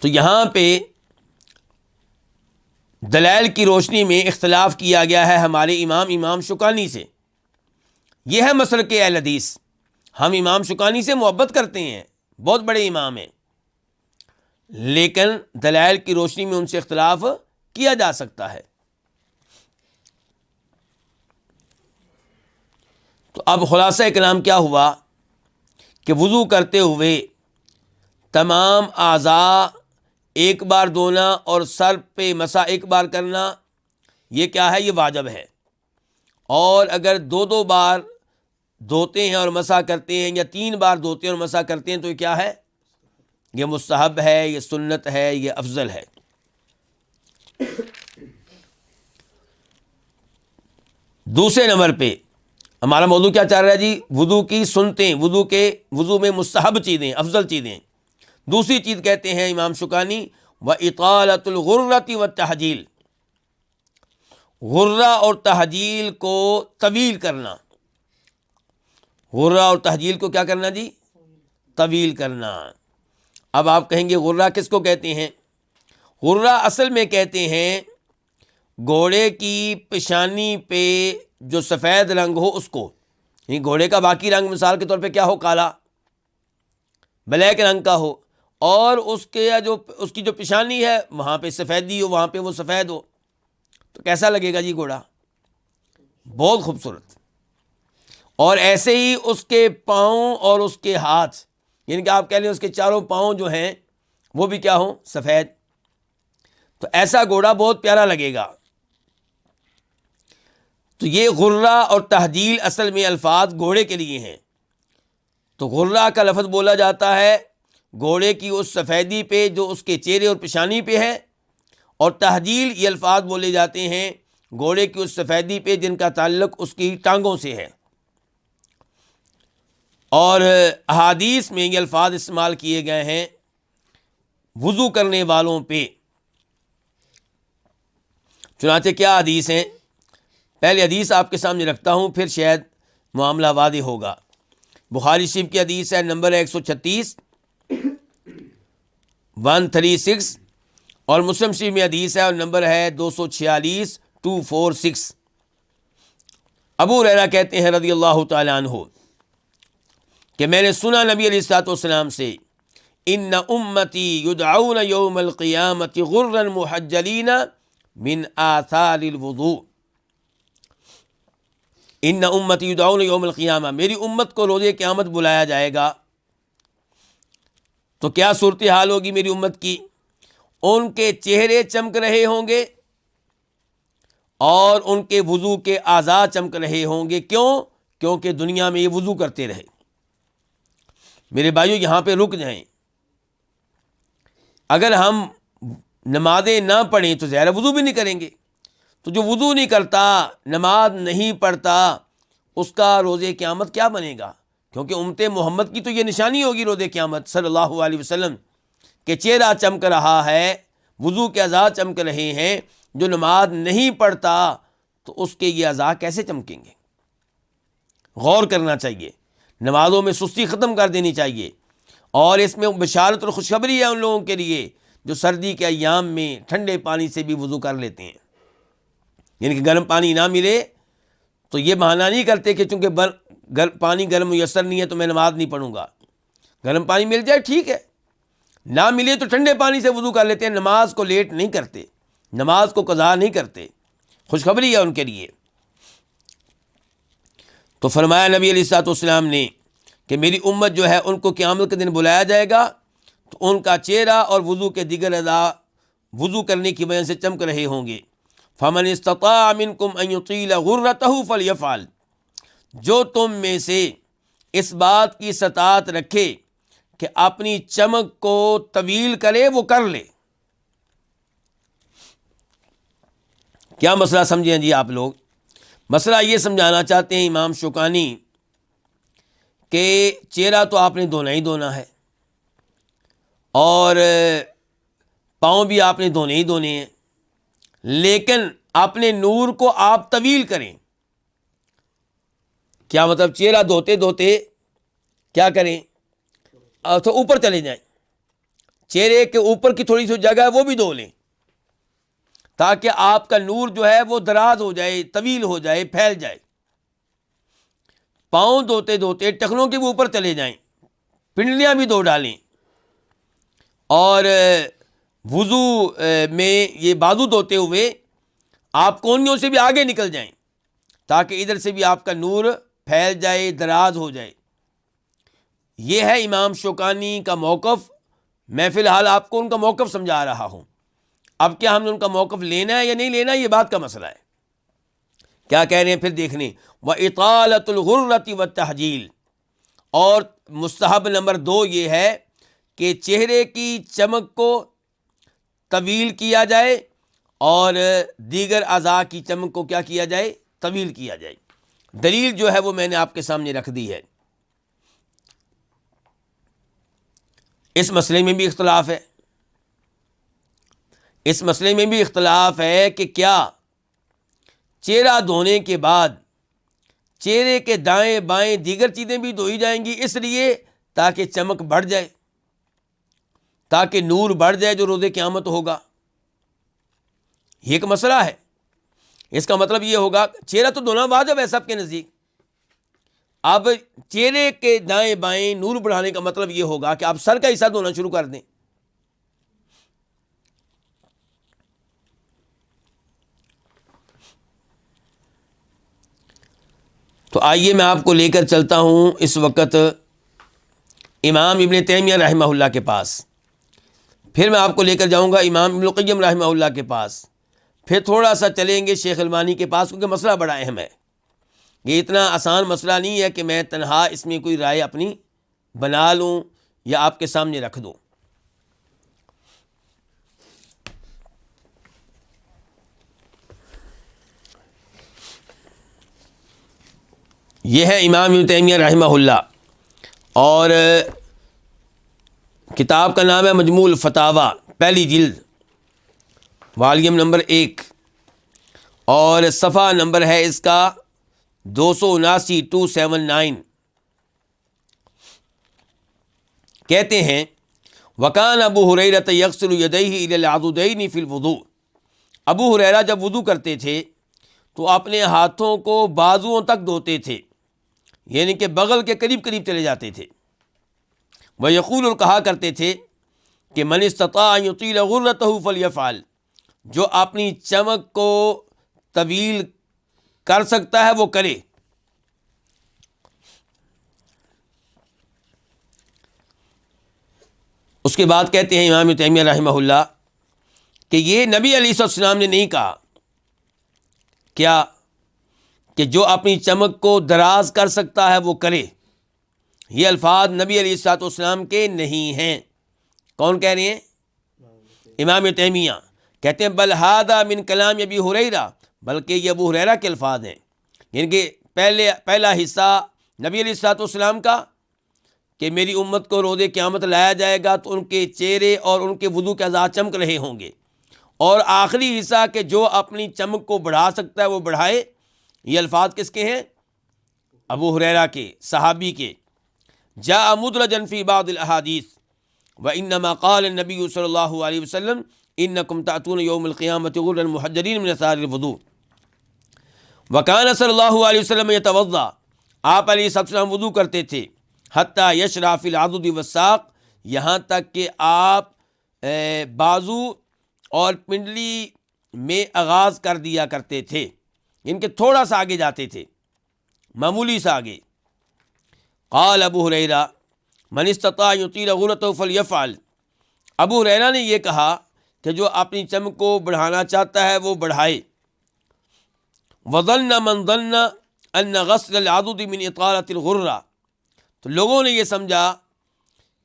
تو یہاں پہ دلائل کی روشنی میں اختلاف کیا گیا ہے ہمارے امام شوکانی سے۔ یہ ہے مسلک اہل حدیث۔ ہم امام شوکانی سے محبت کرتے ہیں، بہت بڑے امام ہیں، لیکن دلائل کی روشنی میں ان سے اختلاف کیا جا سکتا ہے۔ تو اب خلاصہ کلام کیا ہوا کہ وضو کرتے ہوئے تمام اعضاء ایک بار دھونا اور سر پہ مسح ایک بار کرنا، یہ کیا ہے؟ یہ واجب ہے۔ اور اگر دو بار دھوتے ہیں اور مسح کرتے ہیں، یا 3 بار دھوتے ہیں اور مسح کرتے ہیں، تو یہ کیا ہے؟ یہ مستحب ہے، یہ سنت ہے، یہ افضل ہے۔ دوسرے نمبر پہ ہمارا موضوع کیا چل رہا ہے جی؟ وضو کی سنتیں، وضو میں مستحب چیزیں، افضل چیزیں۔ دوسری چیز کہتے ہیں امام شوکانی وَإِطَالَةُ الْغُرَّةِ وَالتَّحْجِيلِ، غرہ اور تحجیل کو طویل کرنا۔ غرہ اور تحجیل کو کیا کرنا جی؟ طویل کرنا۔ اب آپ کہیں گے غرہ کس کو کہتے ہیں؟ غرہ اصل میں کہتے ہیں گھوڑے کی پیشانی پہ جو سفید رنگ ہو اس کو، یعنی گھوڑے کا باقی رنگ مثال کے طور پہ کیا ہو؟ کالا، بلیک رنگ کا ہو، اور اس کی جو پیشانی ہے وہاں پہ سفیدی ہو، وہاں پہ وہ سفید ہو، تو کیسا لگے گا جی گھوڑا؟ بہت خوبصورت۔ اور ایسے ہی اس کے پاؤں اور اس کے ہاتھ، یعنی کہ آپ کہہ لیں اس کے چاروں پاؤں جو ہیں وہ بھی کیا ہوں؟ سفید، تو ایسا گھوڑا بہت پیارا لگے گا۔ تو یہ غرہ اور تحجیل اصل میں الفاظ گھوڑے کے لیے ہیں۔ تو غرہ کا لفظ بولا جاتا ہے گھوڑے کی اس سفیدی پہ جو اس کے چہرے اور پیشانی پہ ہے، اور تحجیل یہ الفاظ بولے جاتے ہیں گھوڑے کی اس سفیدی پہ جن کا تعلق اس کی ٹانگوں سے ہے۔ اور احادیث میں یہ الفاظ استعمال کیے گئے ہیں وضو کرنے والوں پہ۔ چنانچہ کیا حدیث ہیں؟ پہلے حدیث آپ کے سامنے رکھتا ہوں، پھر شاید معاملہ واضح ہوگا۔ بخاری شریف کی حدیث ہے نمبر 136 136، اور مسلم شریف میں حدیث ہے اور نمبر ہے 246 246۔ ابو ہریرہ کہتے ہیں رضی اللہ تعالیٰ عنہ کہ میں نے سنا نبی علیہ الصلوۃ والسلام سے ان امتی یدعون یوم القیامت غرا محجلین من آثار الوضوء، ان امتی یدعون یوم القیامہ، میری امت کو روز قیامت بلایا جائے گا۔ تو کیا صورتحال ہوگی میری امت کی؟ ان کے چہرے چمک رہے ہوں گے اور ان کے وضو کے اعضاء چمک رہے ہوں گے۔ کیوں؟ کیونکہ دنیا میں یہ وضو کرتے رہے۔ میرے بھائیو یہاں پہ رک جائیں، اگر ہم نمازیں نہ پڑھیں تو ظاہر وضو بھی نہیں کریں گے۔ تو جو وضو نہیں کرتا، نماز نہیں پڑھتا، اس کا روز قیامت کیا بنے گا؟ کیونکہ امت محمد کی تو یہ نشانی ہوگی روز قیامت صلی اللہ علیہ وسلم کہ چہرہ چمک رہا ہے، وضو کے اعضاء چمک رہے ہیں۔ جو نماز نہیں پڑھتا تو اس کے یہ اعضاء کیسے چمکیں گے؟ غور کرنا چاہیے، نمازوں میں سستی ختم کر دینی چاہیے۔ اور اس میں بشارت اور خوشخبری ہے ان لوگوں کے لیے جو سردی کے ایام میں ٹھنڈے پانی سے بھی وضو کر لیتے ہیں، یعنی کہ گرم پانی نہ ملے تو یہ بہانہ نہیں کرتے کہ چونکہ پانی گرم میسر نہیں ہے تو میں نماز نہیں پڑھوں گا۔ گرم پانی مل جائے ٹھیک ہے، نہ ملے تو ٹھنڈے پانی سے وضو کر لیتے ہیں، نماز کو لیٹ نہیں کرتے، نماز کو قضا نہیں کرتے۔ خوشخبری ہے ان کے لیے۔ تو فرمایا نبی علیہ الصلوۃ والسلام نے کہ میری امت جو ہے ان کو قیامت کے دن بلایا جائے گا تو ان کا چہرہ اور وضو کے دیگر اعضاء وضو کرنے کی وجہ سے چمک رہے ہوں گے۔ فمن استطاع منکم ان یطیل غرتہ فلیفعل، جو تم میں سے اس بات کی استطاعت رکھے کہ اپنی چمک کو طویل کرے وہ کر لے۔ کیا مسئلہ سمجھیں جی آپ لوگ؟ مسئلہ یہ سمجھانا چاہتے ہیں امام شوکانی کہ چہرہ تو آپ نے دھونا ہی دھونا ہے، اور پاؤں بھی آپ نے دھونے ہی دھونے ہیں، لیکن اپنے نور کو آپ طویل کریں۔ کیا مطلب؟ چہرہ دھوتے دھوتے کیا کریں؟ تو اوپر چلے جائیں، چہرے کے اوپر کی تھوڑی سی جگہ ہے وہ بھی دھو لیں، تاکہ آپ کا نور جو ہے وہ دراز ہو جائے، طویل ہو جائے، پھیل جائے۔ پاؤں دھوتے دھوتے ٹخنوں کے بھی اوپر چلے جائیں، پنڈلیاں بھی دھو ڈالیں، اور وضو میں یہ بازو دھوتے ہوئے آپ کونیوں سے بھی آگے نکل جائیں تاکہ ادھر سے بھی آپ کا نور پھیل جائے، دراز ہو جائے۔ یہ ہے امام شوکانی کا موقف۔ میں فی الحال آپ کو ان کا موقف سمجھا رہا ہوں۔ اب کیا ہم نے ان کا موقف لینا ہے یا نہیں لینا، یہ بات کا مسئلہ ہے۔ کیا کہہ رہے ہیں پھر دیکھنے، وَإِطَالَةُ الْغُرَّةِ وَالتَّحْجِيلِ، اور مستحب نمبر 2 یہ ہے کہ چہرے کی چمک کو طویل کیا جائے اور دیگر اعضاء کی چمک کو کیا کیا جائے، طویل کیا جائے۔ دلیل جو ہے وہ میں نے آپ کے سامنے رکھ دی ہے۔ اس مسئلے میں بھی اختلاف ہے، اس مسئلے میں بھی اختلاف ہے کہ کیا چہرہ دھونے کے بعد چہرے کے دائیں بائیں دیگر چیزیں بھی دھوئی جائیں گی، اس لیے تاکہ چمک بڑھ جائے، تاکہ نور بڑھ جائے جو روز قیامت ہوگا۔ یہ ایک مسئلہ ہے۔ اس کا مطلب یہ ہوگا چہرہ تو دھونا واجب ہے سب کے نزدیک، اب چہرے کے دائیں بائیں نور بڑھانے کا مطلب یہ ہوگا کہ آپ سر کا حصہ دھونا شروع کر دیں۔ تو آئیے میں آپ کو لے کر چلتا ہوں اس وقت امام ابن تیمیہ رحمہ اللہ کے پاس، پھر میں آپ کو لے کر جاؤں گا امام ابن القیم رحمہ اللہ کے پاس، پھر تھوڑا سا چلیں گے شیخ البانی کے پاس، کیونکہ مسئلہ بڑا اہم ہے۔ یہ اتنا آسان مسئلہ نہیں ہے کہ میں تنہا اس میں کوئی رائے اپنی بنا لوں یا آپ کے سامنے رکھ دوں۔ یہ ہے امام ابن تیمیہ رحمہ اللہ، اور کتاب کا نام ہے مجموع الفتاوی، پہلی جلد، والیوم نمبر 1، اور صفحہ نمبر ہے اس کا 279 کہتے ہیں وکان ابو ہریرہ یغسل یدیہ الی العضدین فی الوضوء، ابو ہریرہ جب وضو کرتے تھے تو اپنے ہاتھوں کو بازوؤں تک دھوتے تھے، یعنی کہ بغل کے قریب قریب چلے جاتے تھے۔ ویقول، اور کہا کرتے تھے کہ من استطاع ان یطیل غرتہ فلیفعل، جو اپنی چمک کو طویل کر سکتا ہے وہ کرے۔ اس کے بعد کہتے ہیں امام تیمیہ رحمہ اللہ کہ یہ نبی علیہ السلام نے نہیں کہا، کیا کہ جو اپنی چمک کو دراز کر سکتا ہے وہ کرے۔ یہ الفاظ نبی علیہ السلام کے نہیں ہیں۔ کون کہہ رہے ہیں؟ امام تیمیہ کہتے ہیں بل ھذا من کلام ابی ہریرہ، بلکہ یہ ابو ہریرہ کے الفاظ ہیں، یعنی کہ پہلا حصہ نبی علیہ السلام کا کہ میری امت کو روز قیامت لایا جائے گا تو ان کے چہرے اور ان کے وضو کے اعضاء چمک رہے ہوں گے، اور آخری حصہ کہ جو اپنی چمک کو بڑھا سکتا ہے وہ بڑھائے۔ یہ الفاظ کس کے ہیں؟ ابو ہریرہ کے، صحابی کے۔ جاء مدرجا فی بعض الاحادیث وانما قال النبی صلی اللہ علیہ وسلم انکم تأتون یوم القیامۃ غرا محجلین من اثار الوضوء وکان صلی اللہ علیہ وسلم یتوضا، آپ علیہ السلام وضو کرتے تھے، حتی یشرع فی العضد والساق، یہاں تک کہ آپ بازو اور پنڈلی میں آغاز کر دیا کرتے تھے، ان کے تھوڑا سا آگے جاتے تھے، معمولی سا آگے۔ قال ابو ہریرہ من استطاع یطیل غرتہ فلیفعل، ابو ہریرہ نے یہ کہا کہ جو اپنی چمک کو بڑھانا چاہتا ہے وہ بڑھائے۔ وظن من ظن ان غسل العضد من اطالۃ الغرہ، تو لوگوں نے یہ سمجھا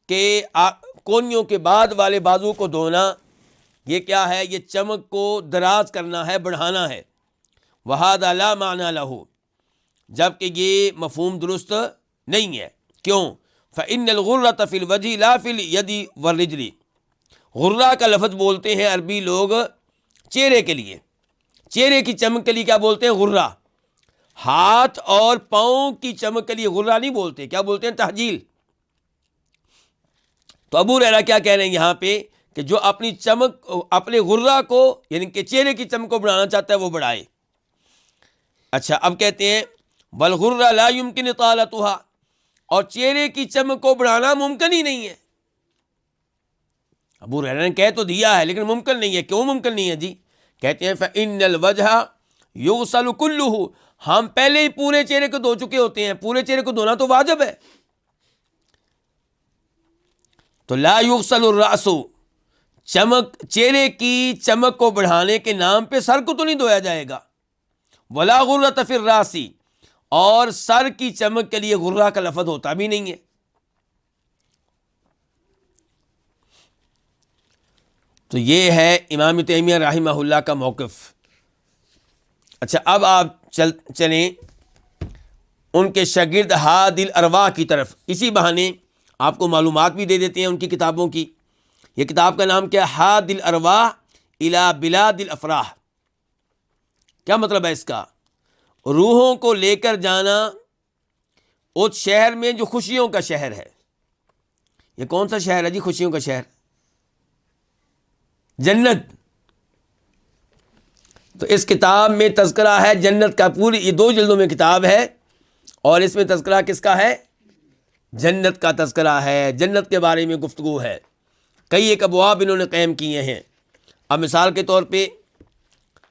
کہ کونیوں کے بعد والے بازو کو دھونا یہ کیا ہے، یہ چمک کو دراز کرنا ہے، بڑھانا ہے۔ وَهَذَا لَا مَعْنَى لَهُ، جبکہ یہ مفہوم درست نہیں ہے۔ کیوں؟ فَإِنَّ الْغُرَّةَ فِي الْوَجْهِ لَا فِي الْيَدِ وَالرِّجْلِ، غرہ کا لفظ بولتے ہیں عربی لوگ چہرے کے لیے، چہرے کی چمک کے لیے کیا بولتے ہیں؟ غرہ۔ ہاتھ اور پاؤں کی چمک کے لیے غرہ نہیں بولتے، کیا بولتے ہیں؟ تحجیل۔ تو ابو ہریرہ کیا کہہ رہے ہیں یہاں پہ کہ جو اپنی چمک، اپنے غرہ کو یعنی کہ چہرے کی چمک کو بڑھانا چاہتا ہے وہ بڑھائے۔ اچھا، اب کہتے ہیں والغرہ لا يمكن اطالتها، اور چہرے کی چمک کو بڑھانا ممکن ہی نہیں ہے۔ ابو ہریرہ نے کہہ تو دیا ہے لیکن ممکن نہیں ہے. کیوں ممکن نہیں ہے جی؟ کہتے ہیں فَإِنَّ الْوَجْهَ يُغْسَلُ كُلُّهُ، ہم پہلے ہی پورے چہرے کو دھو چکے ہوتے ہیں، پورے چہرے کو دھونا تو واجب ہے. تو لا يُغْسَلُ الرَّأْسُ، چمک، چہرے کی چمک کو بڑھانے کے نام پہ سر کو تو نہیں دھویا جائے گا. وَلَا غُرَّةَ فِي الرَّاسِ، اور سر کی چمک کے لیے غرہ کا لفظ ہوتا بھی نہیں ہے. تو یہ ہے امام تیمیہ رحمہ اللہ کا موقف. اچھا اب آپ چلیں ان کے شاگرد ہادی الارواح کی طرف. اسی بہانے آپ کو معلومات بھی دے دیتے ہیں ان کی کتابوں کی. یہ کتاب کا نام کیا ہے؟ ہادی الارواح الی بلاد الافراح. کیا مطلب ہے اس کا؟ روحوں کو لے کر جانا اس شہر میں جو خوشیوں کا شہر ہے. یہ کون سا شہر ہے جی؟ خوشیوں کا شہر، جنت. تو اس کتاب میں تذکرہ ہے جنت کا. پوری یہ 2 جلدوں میں کتاب ہے اور اس میں تذکرہ کس کا ہے؟ جنت کا تذکرہ ہے، جنت کے بارے میں گفتگو ہے. کئی ایک ابواب انہوں نے قائم کیے ہیں. اب مثال کے طور پہ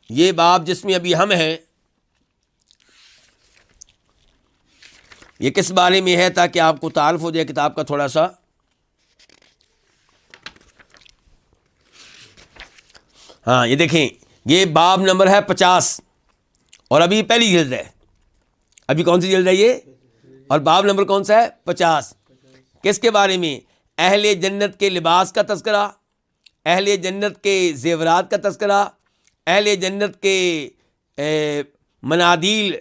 یہ باب جس میں ابھی ہم ہیں، یہ کس بارے میں ہے تاکہ آپ کو تعارف ہو جائے کتاب کا تھوڑا سا. ہاں یہ دیکھیں، یہ باب نمبر ہے 50 اور ابھی پہلی جلد ہے. ابھی کون سی جلد ہے یہ؟ اور باب نمبر کون سا ہے؟ 50. کس کے بارے میں؟ اہل جنت کے لباس کا تذکرہ، اہل جنت کے زیورات کا تذکرہ، اہل جنت کے منادیل،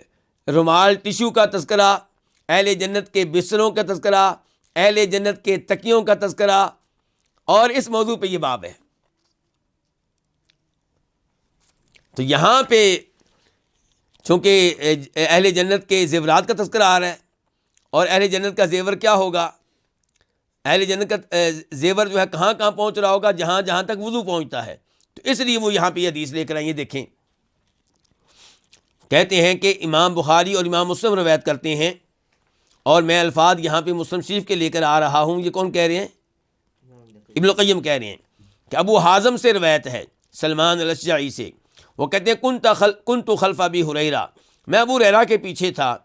رومال، ٹشو کا تذکرہ، اہل جنت کے بستروں کا تذکرہ، اہل جنت کے تکیوں کا تذکرہ. اور اس موضوع پہ یہ باب ہے. تو یہاں پہ چونکہ اہل جنت کے زیورات کا تذکرہ آ رہا ہے، اور اہل جنت کا زیور کیا ہوگا؟ اہل جنت کا زیور جو ہے کہاں کہاں پہنچ رہا ہوگا؟ جہاں جہاں تک وضو پہنچتا ہے. تو اس لیے وہ یہاں پہ یہ حدیث لے کر آئیں. دیکھیں، کہتے ہیں کہ امام بخاری اور امام مسلم روایت کرتے ہیں، اور میں الفاظ یہاں پہ مسلم شریف کے لے کر آ رہا ہوں. یہ کون کہہ رہے ہیں؟ ابن القیم کہہ رہے ہیں کہ ابو حازم سے روایت ہے، سلمان الاشجعی سے. وہ کہتے ہیں کنت خلف ابی ہریرہ، میں ابو ہریرہ کے پیچھے تھا.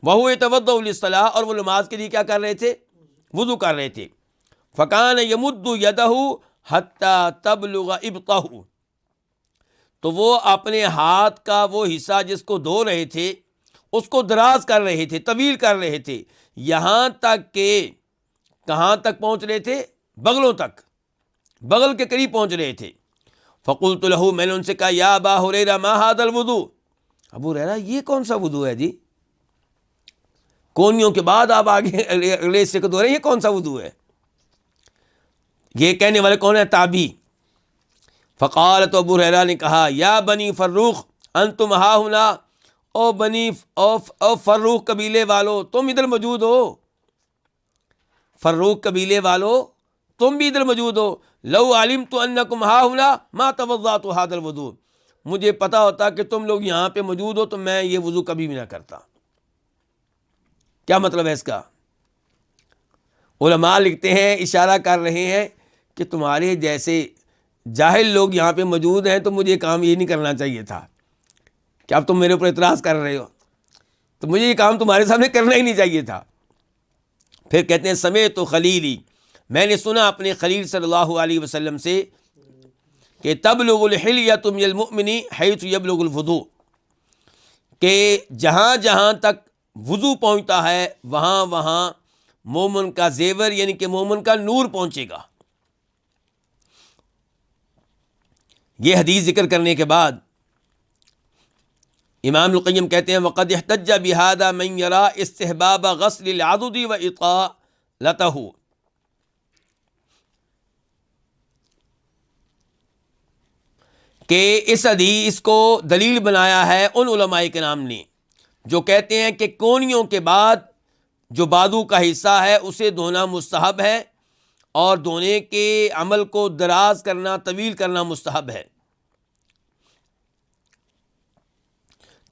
وہو یتوضأ للصلاۃ، اور وہ نماز کے لیے کیا کر رہے تھے؟ وضو کر رہے تھے. فکان یمد یدہ حتی تبلغ ابطہ، تو وہ اپنے ہاتھ کا وہ حصہ جس کو دھو رہے تھے اس کو دراز کر رہے تھے، طویل کر رہے تھے، یہاں تک کہ کہاں تک پہنچ رہے تھے؟ بغلوں تک، بغل کے قریب پہنچ رہے تھے. فقلت له، میں نے ان سے کہا یا ابا ہریرہ ما ھذا الوضوء، ابو ہریرہ یہ کون سا وضو ہے جی؟ کونیوں کے بعد آپ آگے اگلے حصے کو دھو رہے ہیں، یہ کون سا وضو ہے؟ یہ کہنے والے کون ہے؟ تابعی. فقال، تو ابو ہریرہ نے کہا یا بنی فروخ انتم ہا ہنا، او بنی او فروخ قبیلے والو تم ادھر موجود ہو، فروخ قبیلے والو تم بھی ادھر موجود ہو. لو علمت انکم ہا ہنا ما توضأت ھذا الوضوء، مجھے پتا ہوتا کہ تم لوگ یہاں پہ موجود ہو تو میں یہ وضو کبھی بھی نہ کرتا. کیا مطلب ہے اس کا؟ علماء لکھتے ہیں، اشارہ کر رہے ہیں کہ تمہارے جیسے جاہل لوگ یہاں پہ موجود ہیں تو مجھے یہ کام یہ نہیں کرنا چاہیے تھا کہ اب تم میرے اوپر اعتراض کر رہے ہو، تو مجھے یہ کام تمہارے سامنے کرنا ہی نہیں چاہیے تھا. پھر کہتے ہیں سمعت خلیلی، میں نے سنا اپنے خلیل صلی اللہ علیہ وسلم سے کہ تبلغ الحلیۃ من المؤمن حیث یبلغ الوضوء، کہ جہاں جہاں تک وضو پہنچتا ہے وہاں وہاں مومن کا زیور یعنی کہ مومن کا نور پہنچے گا. یہ حدیث ذکر کرنے کے بعد امام القیم کہتے ہیں وقد احتج بهذا من يرى استحباب غسل العضد واطالته، کہ اس حدیث کو دلیل بنایا ہے ان علماء کرام نے جو کہتے ہیں کہ کونیوں کے بعد جو بازو کا حصہ ہے اسے دھونا مستحب ہے، اور دھونے کے عمل کو دراز کرنا، طویل کرنا مستحب ہے.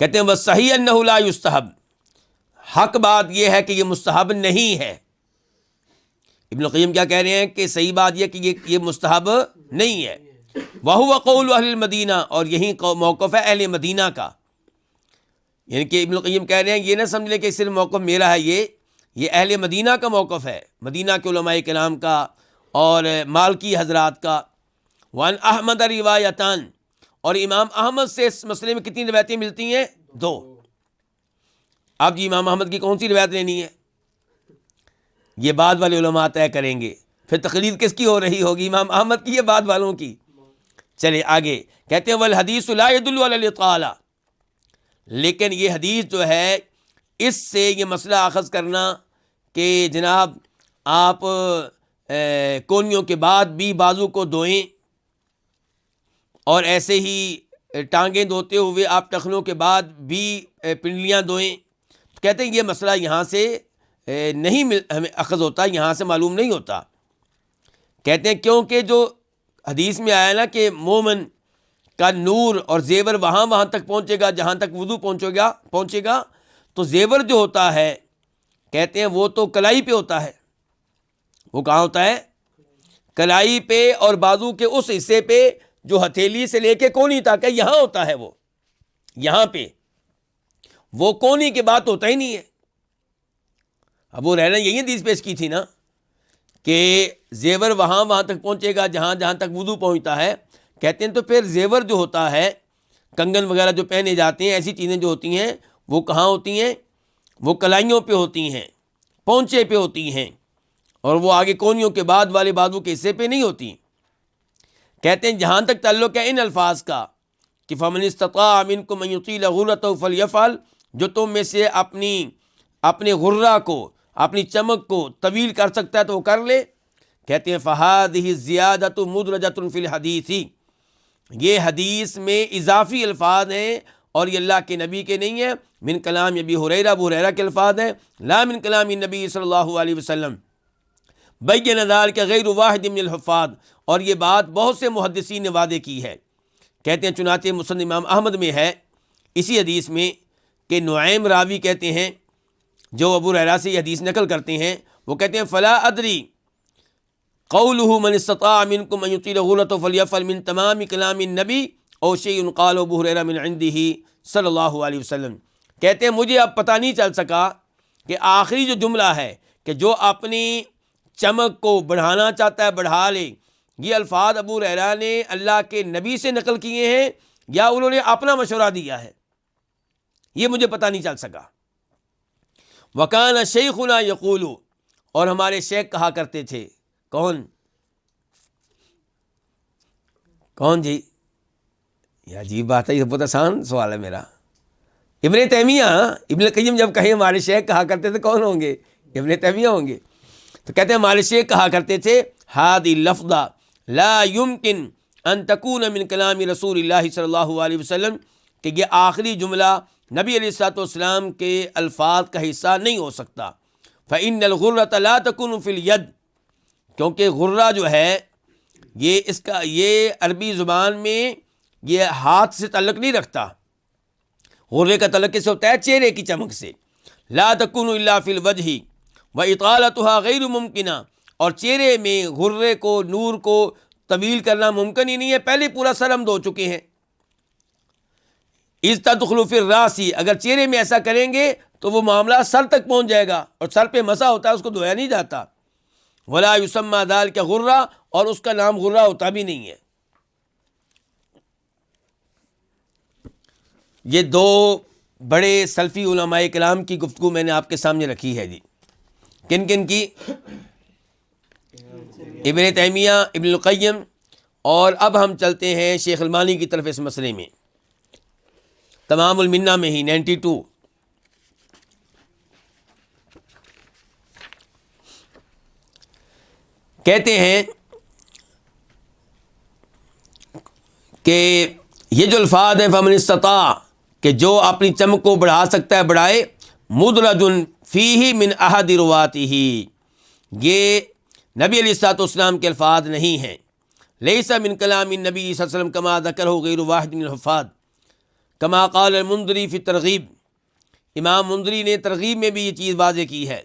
کہتے ہیں وصحیح انہ لا یستحب، حق بات یہ ہے کہ یہ مستحب نہیں ہے، ابن القیم کیا کہہ رہے ہیں کہ صحیح بات یہ کہ یہ مستحب نہیں ہے. وَهُوَ قَوْلُ أَهْلِ الْمَدِينَةِ، اور یہی موقف ہے اہل مدینہ کا. یعنی کہ ابن القیم کہہ رہے ہیں یہ نہ سمجھ لیں کہ صرف موقف میرا ہے، یہ اہل مدینہ کا موقف ہے، مدینہ کے علماء کرام کا اور مالکی حضرات کا. وَعَنْ أَحْمَدَ رِوَایَتان، اور امام احمد سے اس مسئلے میں کتنی روایتیں ملتی ہیں؟ 2. اب جی امام احمد کی کون سی روایت لینی ہے؟ یہ بعد والے علماء طے کریں گے. پھر تقلید کس کی ہو رہی ہوگی؟ امام احمد کی یا بعد والوں کی؟ چلے آگے کہتے ہیں والحدیث لا يدل على الاطالہ، لیکن یہ حدیث جو ہے اس سے یہ مسئلہ اخذ کرنا کہ جناب آپ کونیوں کے بعد بھی بازو کو دھوئیں اور ایسے ہی ٹانگیں دھوتے ہوئے آپ ٹخنوں کے بعد بھی پنڈلیاں دھوئیں، تو کہتے ہیں یہ مسئلہ یہاں سے نہیں ہمیں اخذ ہوتا، یہاں سے معلوم نہیں ہوتا. کہتے ہیں کیونکہ جو حدیث میں آیا نا کہ مومن کا نور اور زیور وہاں تک پہنچے گا جہاں تک وضو پہنچے گا، تو زیور جو ہوتا ہے کہتے ہیں وہ تو کلائی پہ ہوتا ہے. وہ کہاں ہوتا ہے؟ کلائی پہ، اور بازو کے اس حصے پہ جو ہتھیلی سے لے کے کونی تک ہے یہاں ہوتا ہے. وہ یہاں پہ وہ کونی کے بعد ہوتا ہی نہیں ہے. اب وہ رہنا یہی حدیث پیش کی تھی نا کہ زیور وہاں تک پہنچے گا جہاں تک وضو پہنچتا ہے. کہتے ہیں تو پھر زیور جو ہوتا ہے، کنگن وغیرہ جو پہنے جاتے ہیں، ایسی چیزیں جو ہوتی ہیں وہ کہاں ہوتی ہیں؟ وہ کلائیوں پہ ہوتی ہیں، پونچے پہ ہوتی ہیں، اور وہ آگے کونیوں کے بعد والے بازو کے حصے پہ نہیں ہوتی. کہتے ہیں جہاں تک تعلق ہے ان الفاظ کا کہ فمن استطاع منکم ان یطیل غرۃ فلیفعل، جو تم میں سے اپنے غرہ کو، اپنی چمک کو طویل کر سکتا ہے تو وہ کر لے. کہتے ہیں فہذہ زیادۃ مدرجۃ فی الحدیث، یہ حدیث میں اضافی الفاظ ہیں اور یہ اللہ کے نبی کے نہیں ہیں. من کلام ابی ہریرہ، ابو ہریرہ کے الفاظ ہیں، لا من کلام النبی صلی اللہ علیہ وسلم. بین ذلک غیر واحد من الحفاظ، اور یہ بات بہت سے محدثین نے واضح کی ہے. کہتے ہیں چنانچہ مسند امام احمد میں ہے اسی حدیث میں کہ نعیم راوی کہتے ہیں جو ابو ہریرہ سے یہ حدیث نقل کرتے ہیں، وہ کہتے ہیں فلا ادری قولہ من استطاع منکم ان یطیل غرۃ فلیفعل من تمام کلام النبی او شیء قال ابو ہریرہ من عنده صلی اللہ علیہ وسلم. کہتے ہیں مجھے اب پتہ نہیں چل سکا کہ آخری جو جملہ ہے کہ جو اپنی چمک کو بڑھانا چاہتا ہے بڑھا لے، یہ الفاظ ابو ہریرہ نے اللہ کے نبی سے نقل کیے ہیں یا انہوں نے اپنا مشورہ دیا ہے، یہ مجھے پتہ نہیں چل سکا. وکان شیخنا یقول، اور ہمارے شیخ کہا کرتے تھے. کون جی؟ یہ عجیب بات ہے، یہ بہت آسان سوال ہے میرا. ابن تیمیہ. ابن القیم جب کہیں ہمارے شیخ کہا کرتے تھے کون ہوں گے؟ ابن تیمیہ ہوں گے. تو کہتے ہیں ہمارے شیخ کہا کرتے تھے ہذه اللفظہ لا يمكن ان تكون من کلام رسول اللہ صلی اللہ علیہ وسلم، کہ یہ آخری جملہ نبی علیہ الصلوۃ والسلام کے الفاظ کا حصہ نہیں ہو سکتا. فإن الغرۃ لا تكون في اليد، کیونکہ غرہ جو ہے یہ عربی زبان میں یہ ہاتھ سے تعلق نہیں رکھتا. غرے کا تعلق کس سے ہوتا ہے؟ چہرے کی چمک سے. لا تكون الا في الوجه واطالتها غیر ممکنہ، اور چہرے میں غرے کو، نور کو طویل کرنا ممکن ہی نہیں ہے، پہلے پورا سر ہم دھو چکے ہیں. اذ تدخل في الراس، اگر چہرے میں ایسا کریں گے تو وہ معاملہ سر تک پہنچ جائے گا، اور سر پہ مسا ہوتا ہے اس کو دھویا نہیں جاتا. ولا یسمى ذلك غرہ، اور اس کا نام غرہ ہوتا بھی نہیں ہے. یہ دو بڑے سلفی علماء کلام کی گفتگو میں نے آپ کے سامنے رکھی ہے جی. کن کن کی؟ ابن تیمیہ، ابن القیم، اور اب ہم چلتے ہیں شیخ البانی کی طرف اس مسئلے میں. تمام المنہ میں ہی 92. کہتے ہیں کہ یہ جو الفاظ ہیں فمن استطاع، کہ جو اپنی چمک کو بڑھا سکتا ہے بڑھائے. مدرج فیہ من احد رواتہ، یہ نبی علیہ الصلوۃ والسلام کے الفاظ نہیں ہیں. لیس من کلام النبی صلی اللہ علیہ وسلم کما ذکرہ غیر واحد من الحفاظ کما قال المنذری فی الترغیب. امام منذری نے ترغیب میں بھی یہ چیز واضح کی ہے.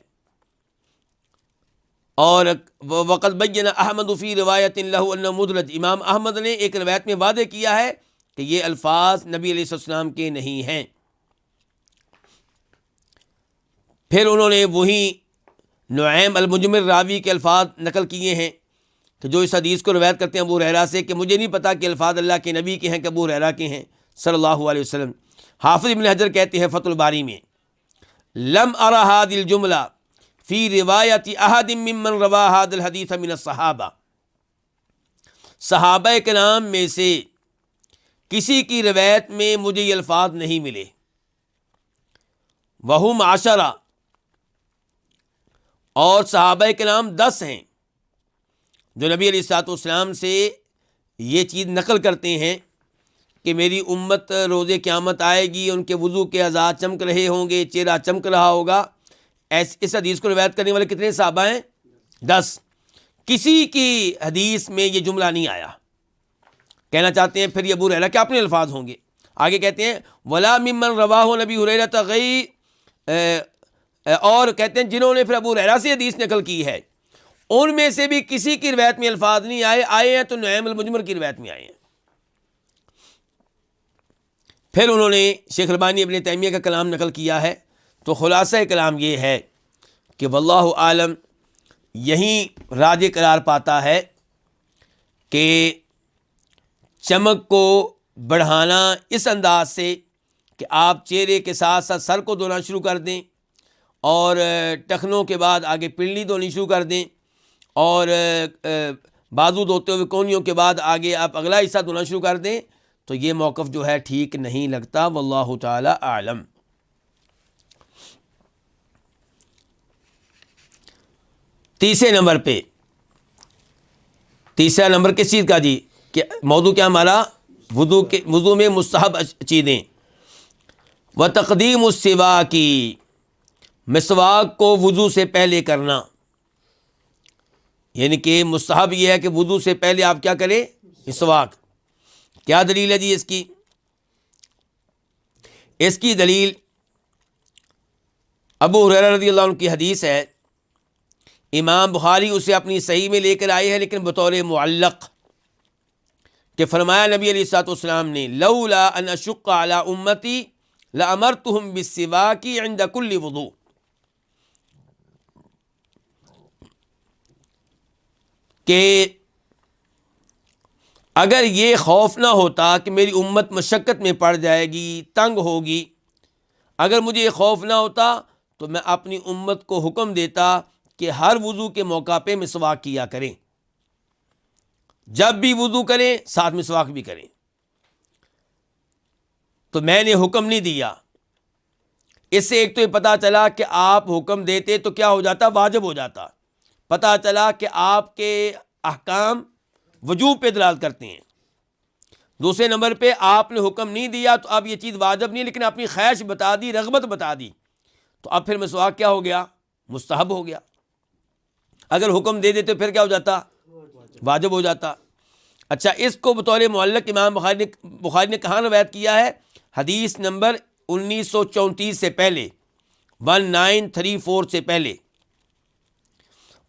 اور وقت بین احمد فی روایت لہ انہ مدرج، امام احمد نے ایک روایت میں واضح کیا ہے کہ یہ الفاظ نبی علیہ السلام کے نہیں ہیں۔ پھر انہوں نے وہی نعیم المجمر راوی کے الفاظ نقل کیے ہیں کہ جو اس حدیث کو روایت کرتے ہیں ابو ہریرہ سے، کہ مجھے نہیں پتا کہ الفاظ اللہ کے نبی کے ہیں کہ ابو ہریرہ کے ہیں صلی اللہ علیہ وسلم۔ حافظ ابن حجر کہتے ہیں فتح الباری میں، لم ارى هذه الجملہ فی روایت احد ممن روا هذا الحدیث من الصحابہ، صحابہ کرام میں سے کسی کی روایت میں مجھے یہ الفاظ نہیں ملے۔ وہم عشرہ، اور صحابہ کرام 10 ہیں جو نبی علیہ الصلوۃ والسلام سے یہ چیز نقل کرتے ہیں کہ میری امت روز قیامت آئے گی، ان کے وضو کے اعضاء چمک رہے ہوں گے، چہرہ چمک رہا ہوگا۔ اس حدیث کو روایت کرنے والے کتنے صحابہ ہیں؟ 10۔ کسی کی حدیث میں یہ جملہ نہیں آیا۔ کہنا چاہتے ہیں پھر یہ ابو ہریرہ کے اپنے الفاظ ہوں گے۔ آگے کہتے ہیں ولا ممن رواہ نبی ہریرہ غیر، اور کہتے ہیں جنہوں نے پھر ابو ہریرہ سے حدیث نقل کی ہے ان میں سے بھی کسی کی روایت میں الفاظ نہیں آئے ہیں تو نعیم المجمر کی روایت میں آئے ہیں۔ پھر انہوں نے شیخ البانی ابن تیمیہ کا کلام نقل کیا ہے، تو خلاصہ کلام یہ ہے کہ واللہ عالم یہیں راجح قرار پاتا ہے کہ چمک کو بڑھانا اس انداز سے کہ آپ چہرے کے ساتھ ساتھ سر کو دھونا شروع کر دیں، اور ٹخنوں کے بعد آگے پنڈلی دھونی شروع کر دیں، اور بازو دھوتے ہوئے کونیوں کے بعد آگے آپ اگلا حصہ دھونا شروع کر دیں، تو یہ موقف جو ہے ٹھیک نہیں لگتا۔ واللہ تعالی اعلم۔ تیسرے نمبر کس چیز کا جی؟ کہ موضوع کیا ہمارا؟ وضو میں مستحب چیزیں۔ وتقدیم السواک، مسواک کو وضو سے پہلے کرنا، یعنی کہ مستحب یہ ہے کہ وضو سے پہلے آپ کیا کریں؟ مسواک۔ کیا دلیل ہے جی اس کی؟ اس کی دلیل ابو ہریرہ رضی اللہ عنہ کی حدیث ہے، امام بخاری اسے اپنی صحیح میں لے کر آئے ہیں لیکن بطور معلق، کہ فرمایا نبی علیہ الصلوۃ والسلام نے لولا ان اشق علی امتی لامرتهم بالسواک عند کل وضوء، کہ اگر یہ خوف نہ ہوتا کہ میری امت مشقت میں پڑ جائے گی، تنگ ہوگی، اگر مجھے یہ خوف نہ ہوتا تو میں اپنی امت کو حکم دیتا کہ ہر وضو کے موقع پہ مسواک کیا کریں، جب بھی وضو کریں ساتھ مسواک بھی کریں۔ تو میں نے حکم نہیں دیا۔ اس سے ایک تو یہ پتہ چلا کہ آپ حکم دیتے تو کیا ہو جاتا؟ واجب ہو جاتا۔ پتہ چلا کہ آپ کے احکام وجوب پہ دلالت کرتے ہیں۔ دوسرے نمبر پہ آپ نے حکم نہیں دیا تو اب یہ چیز واجب نہیں، لیکن اپنی خواہش بتا دی، رغبت بتا دی، تو اب پھر مسواک کیا ہو گیا؟ مستحب ہو گیا۔ اگر حکم دے دیتے پھر کیا ہو جاتا؟ واجب ہو جاتا۔ اچھا، اس کو بطور معلق امام بخاری نے کہاں روایت کیا ہے؟ حدیث نمبر 1934 سے پہلے، 1934 سے پہلے،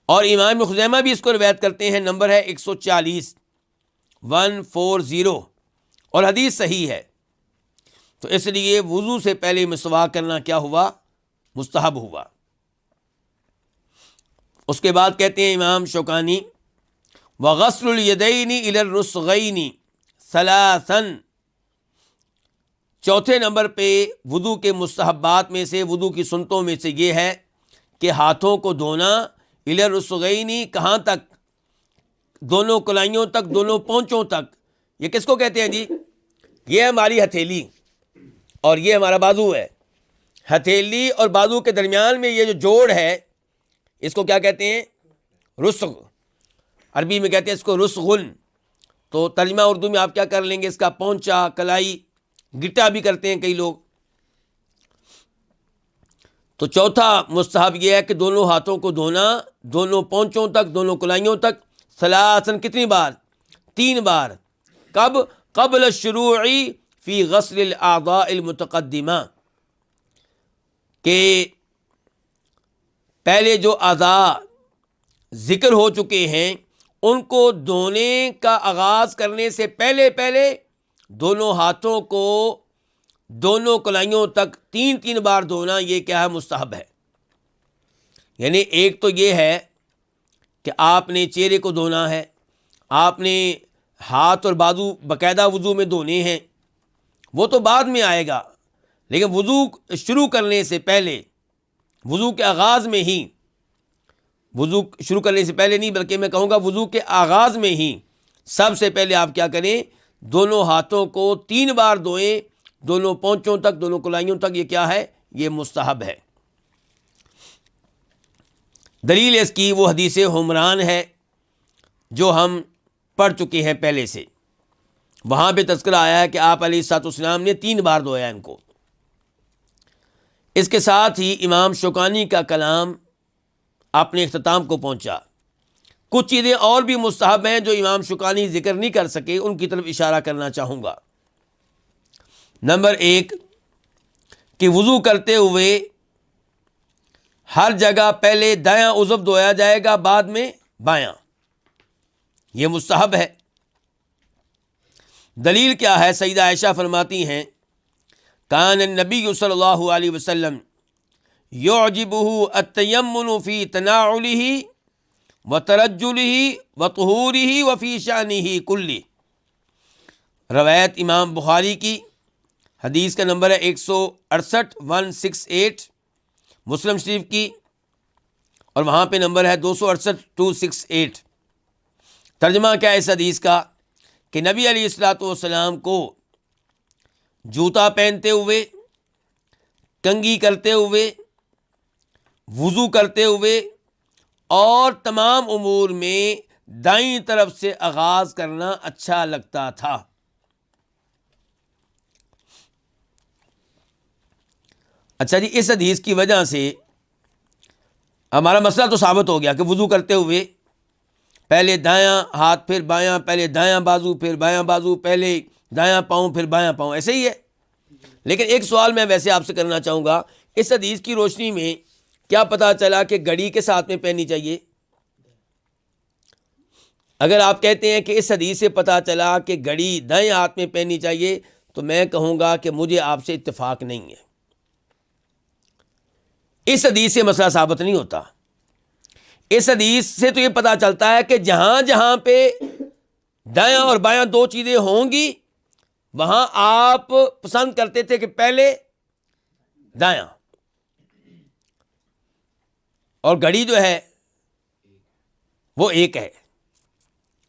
اور امام خزیمہ بھی اس کو روایت کرتے ہیں، نمبر ہے 140، 140، اور حدیث صحیح ہے۔ تو اس لیے وضو سے پہلے مسواک کرنا کیا ہوا؟ مستحب ہوا۔ اس کے بعد کہتے ہیں امام شوکانی وغسل الیدین الی الرسغین ثلاثا، چوتھے نمبر پہ وضو کے مستحبات میں سے، وضو کی سنتوں میں سے یہ ہے کہ ہاتھوں کو دھونا الی الرسغین، کہاں تک؟ دونوں کلائیوں تک، دونوں پونچوں تک۔ یہ کس کو کہتے ہیں جی؟ یہ ہماری ہتھیلی اور یہ ہمارا بازو ہے۔ ہتھیلی اور بازو کے درمیان میں یہ جو جوڑ ہے اس کو کیا کہتے ہیں؟ رسغ، عربی میں کہتے ہیں اس کو رسغن۔ تو ترجمہ اردو میں آپ کیا کر لیں گے؟ اس کا پونچا، کلائی، گٹا بھی کرتے ہیں کئی لوگ۔ تو چوتھا مستحب یہ ہے کہ دونوں ہاتھوں کو دھونا، دونوں پونچوں تک، دونوں کلائیوں تک، ثلاثاً، کتنی بار؟ 3 بار۔ کب؟ قبل الشروع فی غسل الاعضاء المتقدمہ، کہ پہلے جو اعضاء ذکر ہو چکے ہیں ان کو دھونے کا آغاز کرنے سے پہلے دونوں ہاتھوں کو دونوں کلائیوں تک 3 بار دھونا، یہ کیا ہے؟ مستحب ہے۔ یعنی ایک تو یہ ہے کہ آپ نے چہرے کو دھونا ہے، آپ نے ہاتھ اور بازو باقاعدہ وضو میں دھونے ہیں، وہ تو بعد میں آئے گا، لیکن وضو شروع کرنے سے پہلے، وضو کے آغاز میں ہی، وضو شروع کرنے سے پہلے نہیں بلکہ میں کہوں گا وضو کے آغاز میں ہی سب سے پہلے آپ کیا کریں؟ دونوں ہاتھوں کو 3 بار دھوئیں، دونوں پونچھوں تک، دونوں کلائیوں تک۔ یہ کیا ہے؟ یہ مستحب ہے۔ دلیل اس کی وہ حدیث حمران ہے جو ہم پڑھ چکے ہیں پہلے سے، وہاں پہ تذکرہ آیا ہے کہ آپ علیہ الصلوۃ والسلام نے 3 بار دھویا ان کو۔ اس کے ساتھ ہی امام شوکانی کا کلام اپنے اختتام کو پہنچا۔ کچھ چیزیں اور بھی مستحب ہیں جو امام شوکانی ذکر نہیں کر سکے، ان کی طرف اشارہ کرنا چاہوں گا۔ نمبر 1 کہ وضو کرتے ہوئے ہر جگہ پہلے دایاں عضو دھویا جائے گا، بعد میں بایاں، یہ مستحب ہے۔ دلیل کیا ہے؟ سیدہ عائشہ فرماتی ہیں کان النبی صلی اللہ علیہ وسلم یعجبہ التیمن فی تناعلہ وترجلہ وطہورہ وفی شأنہ کلہ۔ روایت امام بخاری کی، حدیث کا نمبر ہے 168 مسلم شریف کی، اور وہاں پہ نمبر ہے 268 ترجمہ کیا ہے اس حدیث کا؟ کہ نبی علیہ الصلوۃ والسلام کو جوتا پہنتے ہوئے، کنگھی کرتے ہوئے، وضو کرتے ہوئے اور تمام امور میں دائیں طرف سے آغاز کرنا اچھا لگتا تھا۔ اچھا جی، اس حدیث کی وجہ سے ہمارا مسئلہ تو ثابت ہو گیا کہ وضو کرتے ہوئے پہلے دایاں ہاتھ پھر بایاں، پہلے دایاں بازو پھر بایاں بازو، پہلے دایاں پاؤں پھر بایاں پاؤں، ایسے ہی ہے۔ لیکن ایک سوال میں ویسے آپ سے کرنا چاہوں گا، اس حدیث کی روشنی میں کیا پتہ چلا کہ گھڑی کس ہاتھ میں پہننی چاہیے؟ اگر آپ کہتے ہیں کہ اس حدیث سے پتہ چلا کہ گھڑی دائیں ہاتھ میں پہننی چاہیے، تو میں کہوں گا کہ مجھے آپ سے اتفاق نہیں ہے۔ اس حدیث سے مسئلہ ثابت نہیں ہوتا۔ اس حدیث سے تو یہ پتہ چلتا ہے کہ جہاں جہاں پہ دایاں اور بایاں 2 چیزیں ہوں گی، وہاں آپ پسند کرتے تھے کہ پہلے دایاں، اور گھڑی جو ہے وہ ایک ہے،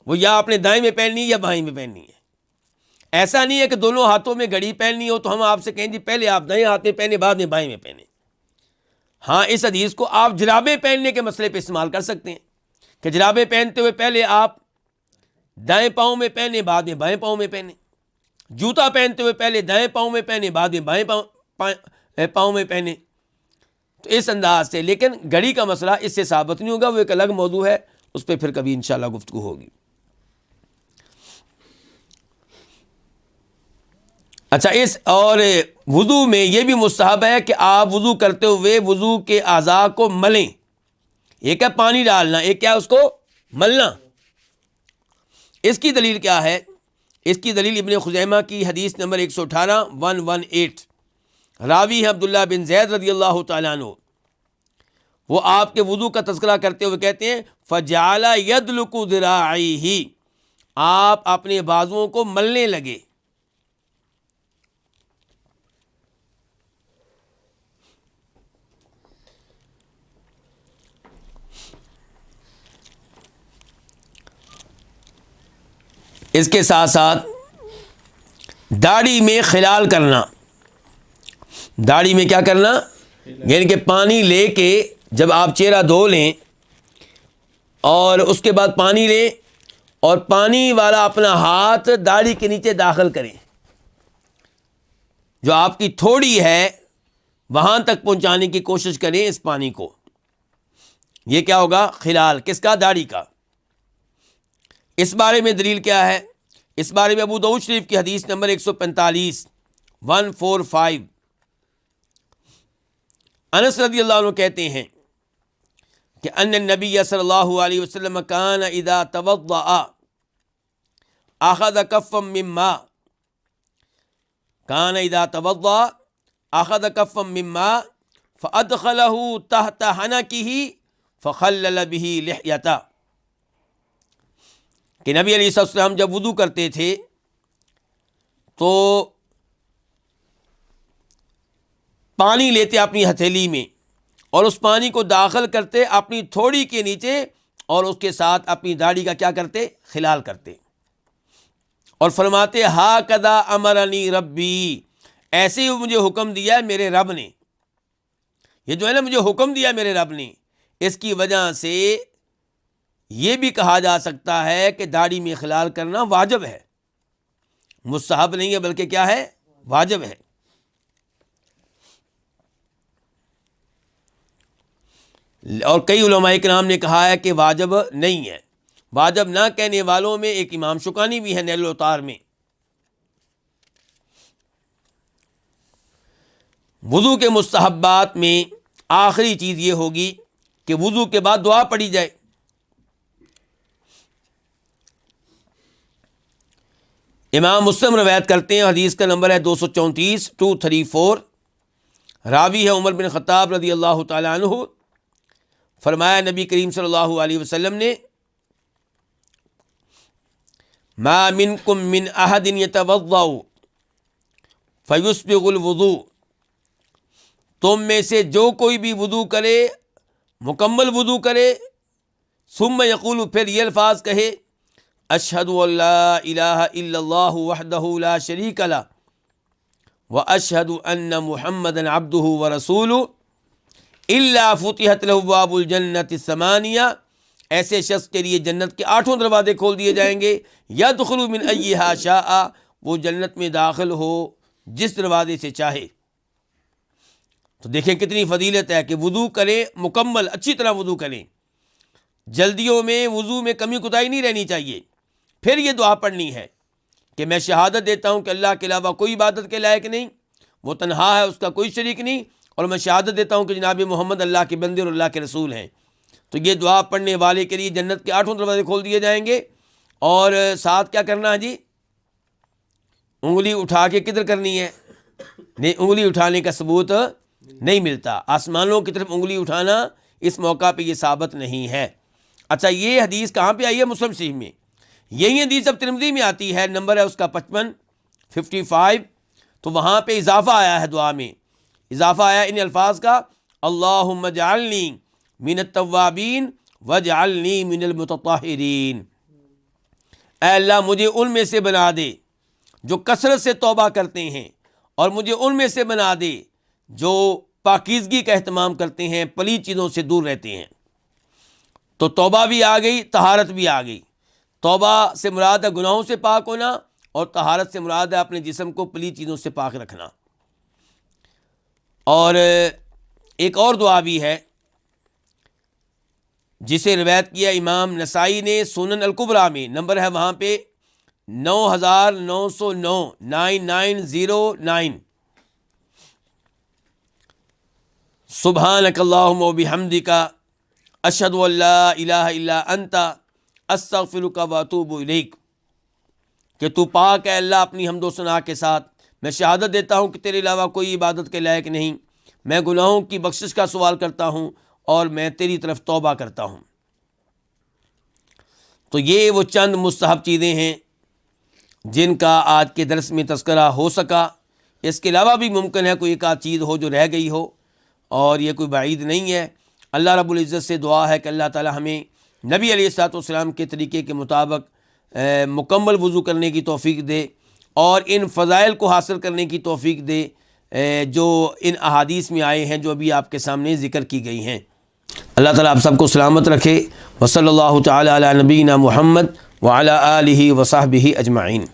وہ یا آپ نے دائیں میں پہننی یا بائیں میں پہننی ہے۔ ایسا نہیں ہے کہ دونوں ہاتھوں میں گھڑی پہننی ہو تو ہم آپ سے کہیں جی پہلے آپ دائیں ہاتھ میں پہنے، بعد میں بائیں میں پہنے۔ ہاں، اس حدیث کو آپ جرابیں پہننے کے مسئلے پہ استعمال کر سکتے ہیں کہ جرابیں پہنتے ہوئے پہلے آپ دائیں پاؤں میں پہنے، بعد میں بائیں پاؤں میں پہنے۔ جوتا پہنتے ہوئے پہلے دائیں پاؤں میں پہنے، بعد میں بائیں پاؤں میں پہنے، تو اس انداز سے۔ لیکن گھڑی کا مسئلہ اس سے ثابت نہیں ہوگا، وہ ایک الگ موضوع ہے، اس پہ پھر کبھی انشاءاللہ گفتگو ہوگی۔ اچھا، اس اور وضو میں یہ بھی مستحب ہے کہ آپ وضو کرتے ہوئے وضو کے اعضاء کو ملیں۔ ایک ہے پانی ڈالنا، ایک کیا اس کو ملنا۔ اس کی دلیل کیا ہے؟ اس کی دلیل ابن خزیمہ کی حدیث نمبر 118 راوی ہے عبداللہ بن زید رضی اللہ تعالیٰ عنہ۔ وہ آپ کے وضو کا تذکرہ کرتے ہوئے کہتے ہیں فَجَعَلَ يَدْلُكُ ذِرَاعَيْهِ، آپ اپنے بازوؤں کو ملنے لگے۔ اس کے ساتھ ساتھ داڑھی میں خلال کرنا، داڑھی میں کیا کرنا؟ یعنی کہ پانی لے کے جب آپ چہرہ دھو لیں اور اس کے بعد پانی لیں اور پانی والا اپنا ہاتھ داڑھی کے نیچے داخل کریں، جو آپ کی تھوڑی ہے وہاں تک پہنچانے کی کوشش کریں اس پانی کو۔ یہ کیا ہوگا؟ خلال۔ کس کا؟ داڑھی کا۔ اس بارے میں دلیل کیا ہے؟ اس بارے میں ابو داؤد شریف کی حدیث نمبر 145 انس رضی اللہ عنہ کہتے ہیں کہ ان النبی صلی اللہ علیہ وسلم کان اذا توضأ اخذ کفا من ماء کان اذا توضأ اخذ کفا من ماء فادخلہ تحت حنکہ فخلل به لحیتہ، کہ نبی علیہ السلام جب وضو کرتے تھے تو پانی لیتے اپنی ہتھیلی میں اور اس پانی کو داخل کرتے اپنی تھوڑی کے نیچے اور اس کے ساتھ اپنی داڑھی کا کیا کرتے؟ خلال کرتے، اور فرماتے ہاکذا امرنی ربی، ایسے ہی مجھے حکم دیا ہے میرے رب نے، یہ جو ہے نا مجھے حکم دیا میرے رب نے۔ اس کی وجہ سے یہ بھی کہا جا سکتا ہے کہ داڑھی میں خلال کرنا واجب ہے، مستحب نہیں ہے بلکہ کیا ہے؟ واجب ہے۔ اور کئی علماء کرام نے کہا ہے کہ واجب نہیں ہے۔ واجب نہ کہنے والوں میں ایک امام شوکانی بھی ہے نیل الأوطار میں۔ وضو کے مستحبات میں آخری چیز یہ ہوگی کہ وضو کے بعد دعا پڑھی جائے۔ امام مسلم روایت کرتے ہیں، حدیث کا نمبر ہے 234 راوی ہے عمر بن خطاب رضی اللہ تعالی عنہ۔ فرمایا نبی کریم صلی اللہ علیہ وسلم نے، ما منکم من احد یتوضأ فیسبغ الوضوء، تم میں سے جو کوئی بھی وضو کرے، مکمل وضو کرے، ثم یقول، پھر یہ الفاظ کہے، اشہد ان لا الہ الا اللہ وحدہ لا شریک لہ واشہد ان محمدا عبدہ ورسولہ الا فتحت لہ ابواب الجنۃ الثمانیہ، ایسے شخص کے لیے جنت کے 8 دروازے کھول دیے جائیں گے، یدخل من ایہا شاء، وہ جنت میں داخل ہو جس دروازے سے چاہے۔ تو دیکھیں کتنی فضیلت ہے کہ وضو کریں، مکمل اچھی طرح وضو کریں، جلدیوں میں وضو میں کمی کوتاہی نہیں رہنی چاہیے۔ پھر یہ دعا پڑھنی ہے کہ میں شہادت دیتا ہوں کہ اللہ کے علاوہ کوئی عبادت کے لائق نہیں، وہ تنہا ہے، اس کا کوئی شریک نہیں، اور میں شہادت دیتا ہوں کہ جناب محمد اللہ کے بندے اور اللہ کے رسول ہیں۔ تو یہ دعا پڑھنے والے کے لیے جنت کے 8 دروازے کھول دیے جائیں گے۔ اور ساتھ کیا کرنا ہے جی؟ انگلی اٹھا کے کدھر کرنی ہے؟ نہیں، انگلی اٹھانے کا ثبوت نہیں ملتا، آسمانوں کی طرف انگلی اٹھانا اس موقع پہ یہ ثابت نہیں ہے۔ اچھا، یہ حدیث کہاں پہ آئی ہے؟ مسلم شریف میں۔ یہی حدیث اب ترمذی میں آتی ہے، نمبر ہے اس کا 55 تو وہاں پہ اضافہ آیا ہے، دعا میں اضافہ آیا ان الفاظ کا، اللہم اجعلنی من التوابین واجعلنی من المتطہرین، اے اللہ مجھے ان میں سے بنا دے جو کثرت سے توبہ کرتے ہیں، اور مجھے ان میں سے بنا دے جو پاکیزگی کا اہتمام کرتے ہیں، پلید چیزوں سے دور رہتے ہیں۔ تو توبہ بھی آ گئی، طہارت بھی آ گئی۔ توبہ سے مراد ہے گناہوں سے پاک ہونا، اور طہارت سے مراد ہے اپنے جسم کو پلید چیزوں سے پاک رکھنا۔ اور ایک اور دعا بھی ہے جسے روایت کیا امام نسائی نے سنن الکبریٰ میں، نمبر ہے وہاں پہ 9909 سبحانک اللہم و بحمدک اشہد ان لا الہ الا انت استغفرک و اتوب الیک، کہ تو پاک ہے اللہ اپنی حمد و ثنا کے ساتھ، میں شہادت دیتا ہوں کہ تیرے علاوہ کوئی عبادت کے لائق نہیں، میں گناہوں کی بخشش کا سوال کرتا ہوں اور میں تیری طرف توبہ کرتا ہوں۔ تو یہ وہ چند مستحب چیزیں ہیں جن کا آج کے درس میں تذکرہ ہو سکا۔ اس کے علاوہ بھی ممکن ہے کوئی ایک آدھ چیز ہو جو رہ گئی ہو، اور یہ کوئی بعید نہیں ہے۔ اللہ رب العزت سے دعا ہے کہ اللہ تعالی ہمیں نبی علیہ الصلوۃ والسلام کے طریقے کے مطابق مکمل وضو کرنے کی توفیق دے، اور ان فضائل کو حاصل کرنے کی توفیق دے جو ان احادیث میں آئے ہیں، جو ابھی آپ کے سامنے ذکر کی گئی ہیں۔ اللہ تعالیٰ آپ سب کو سلامت رکھے۔ وصلی اللہ تعالی علی نبینا محمد وعلی آلہ وصحبہ اجمعین۔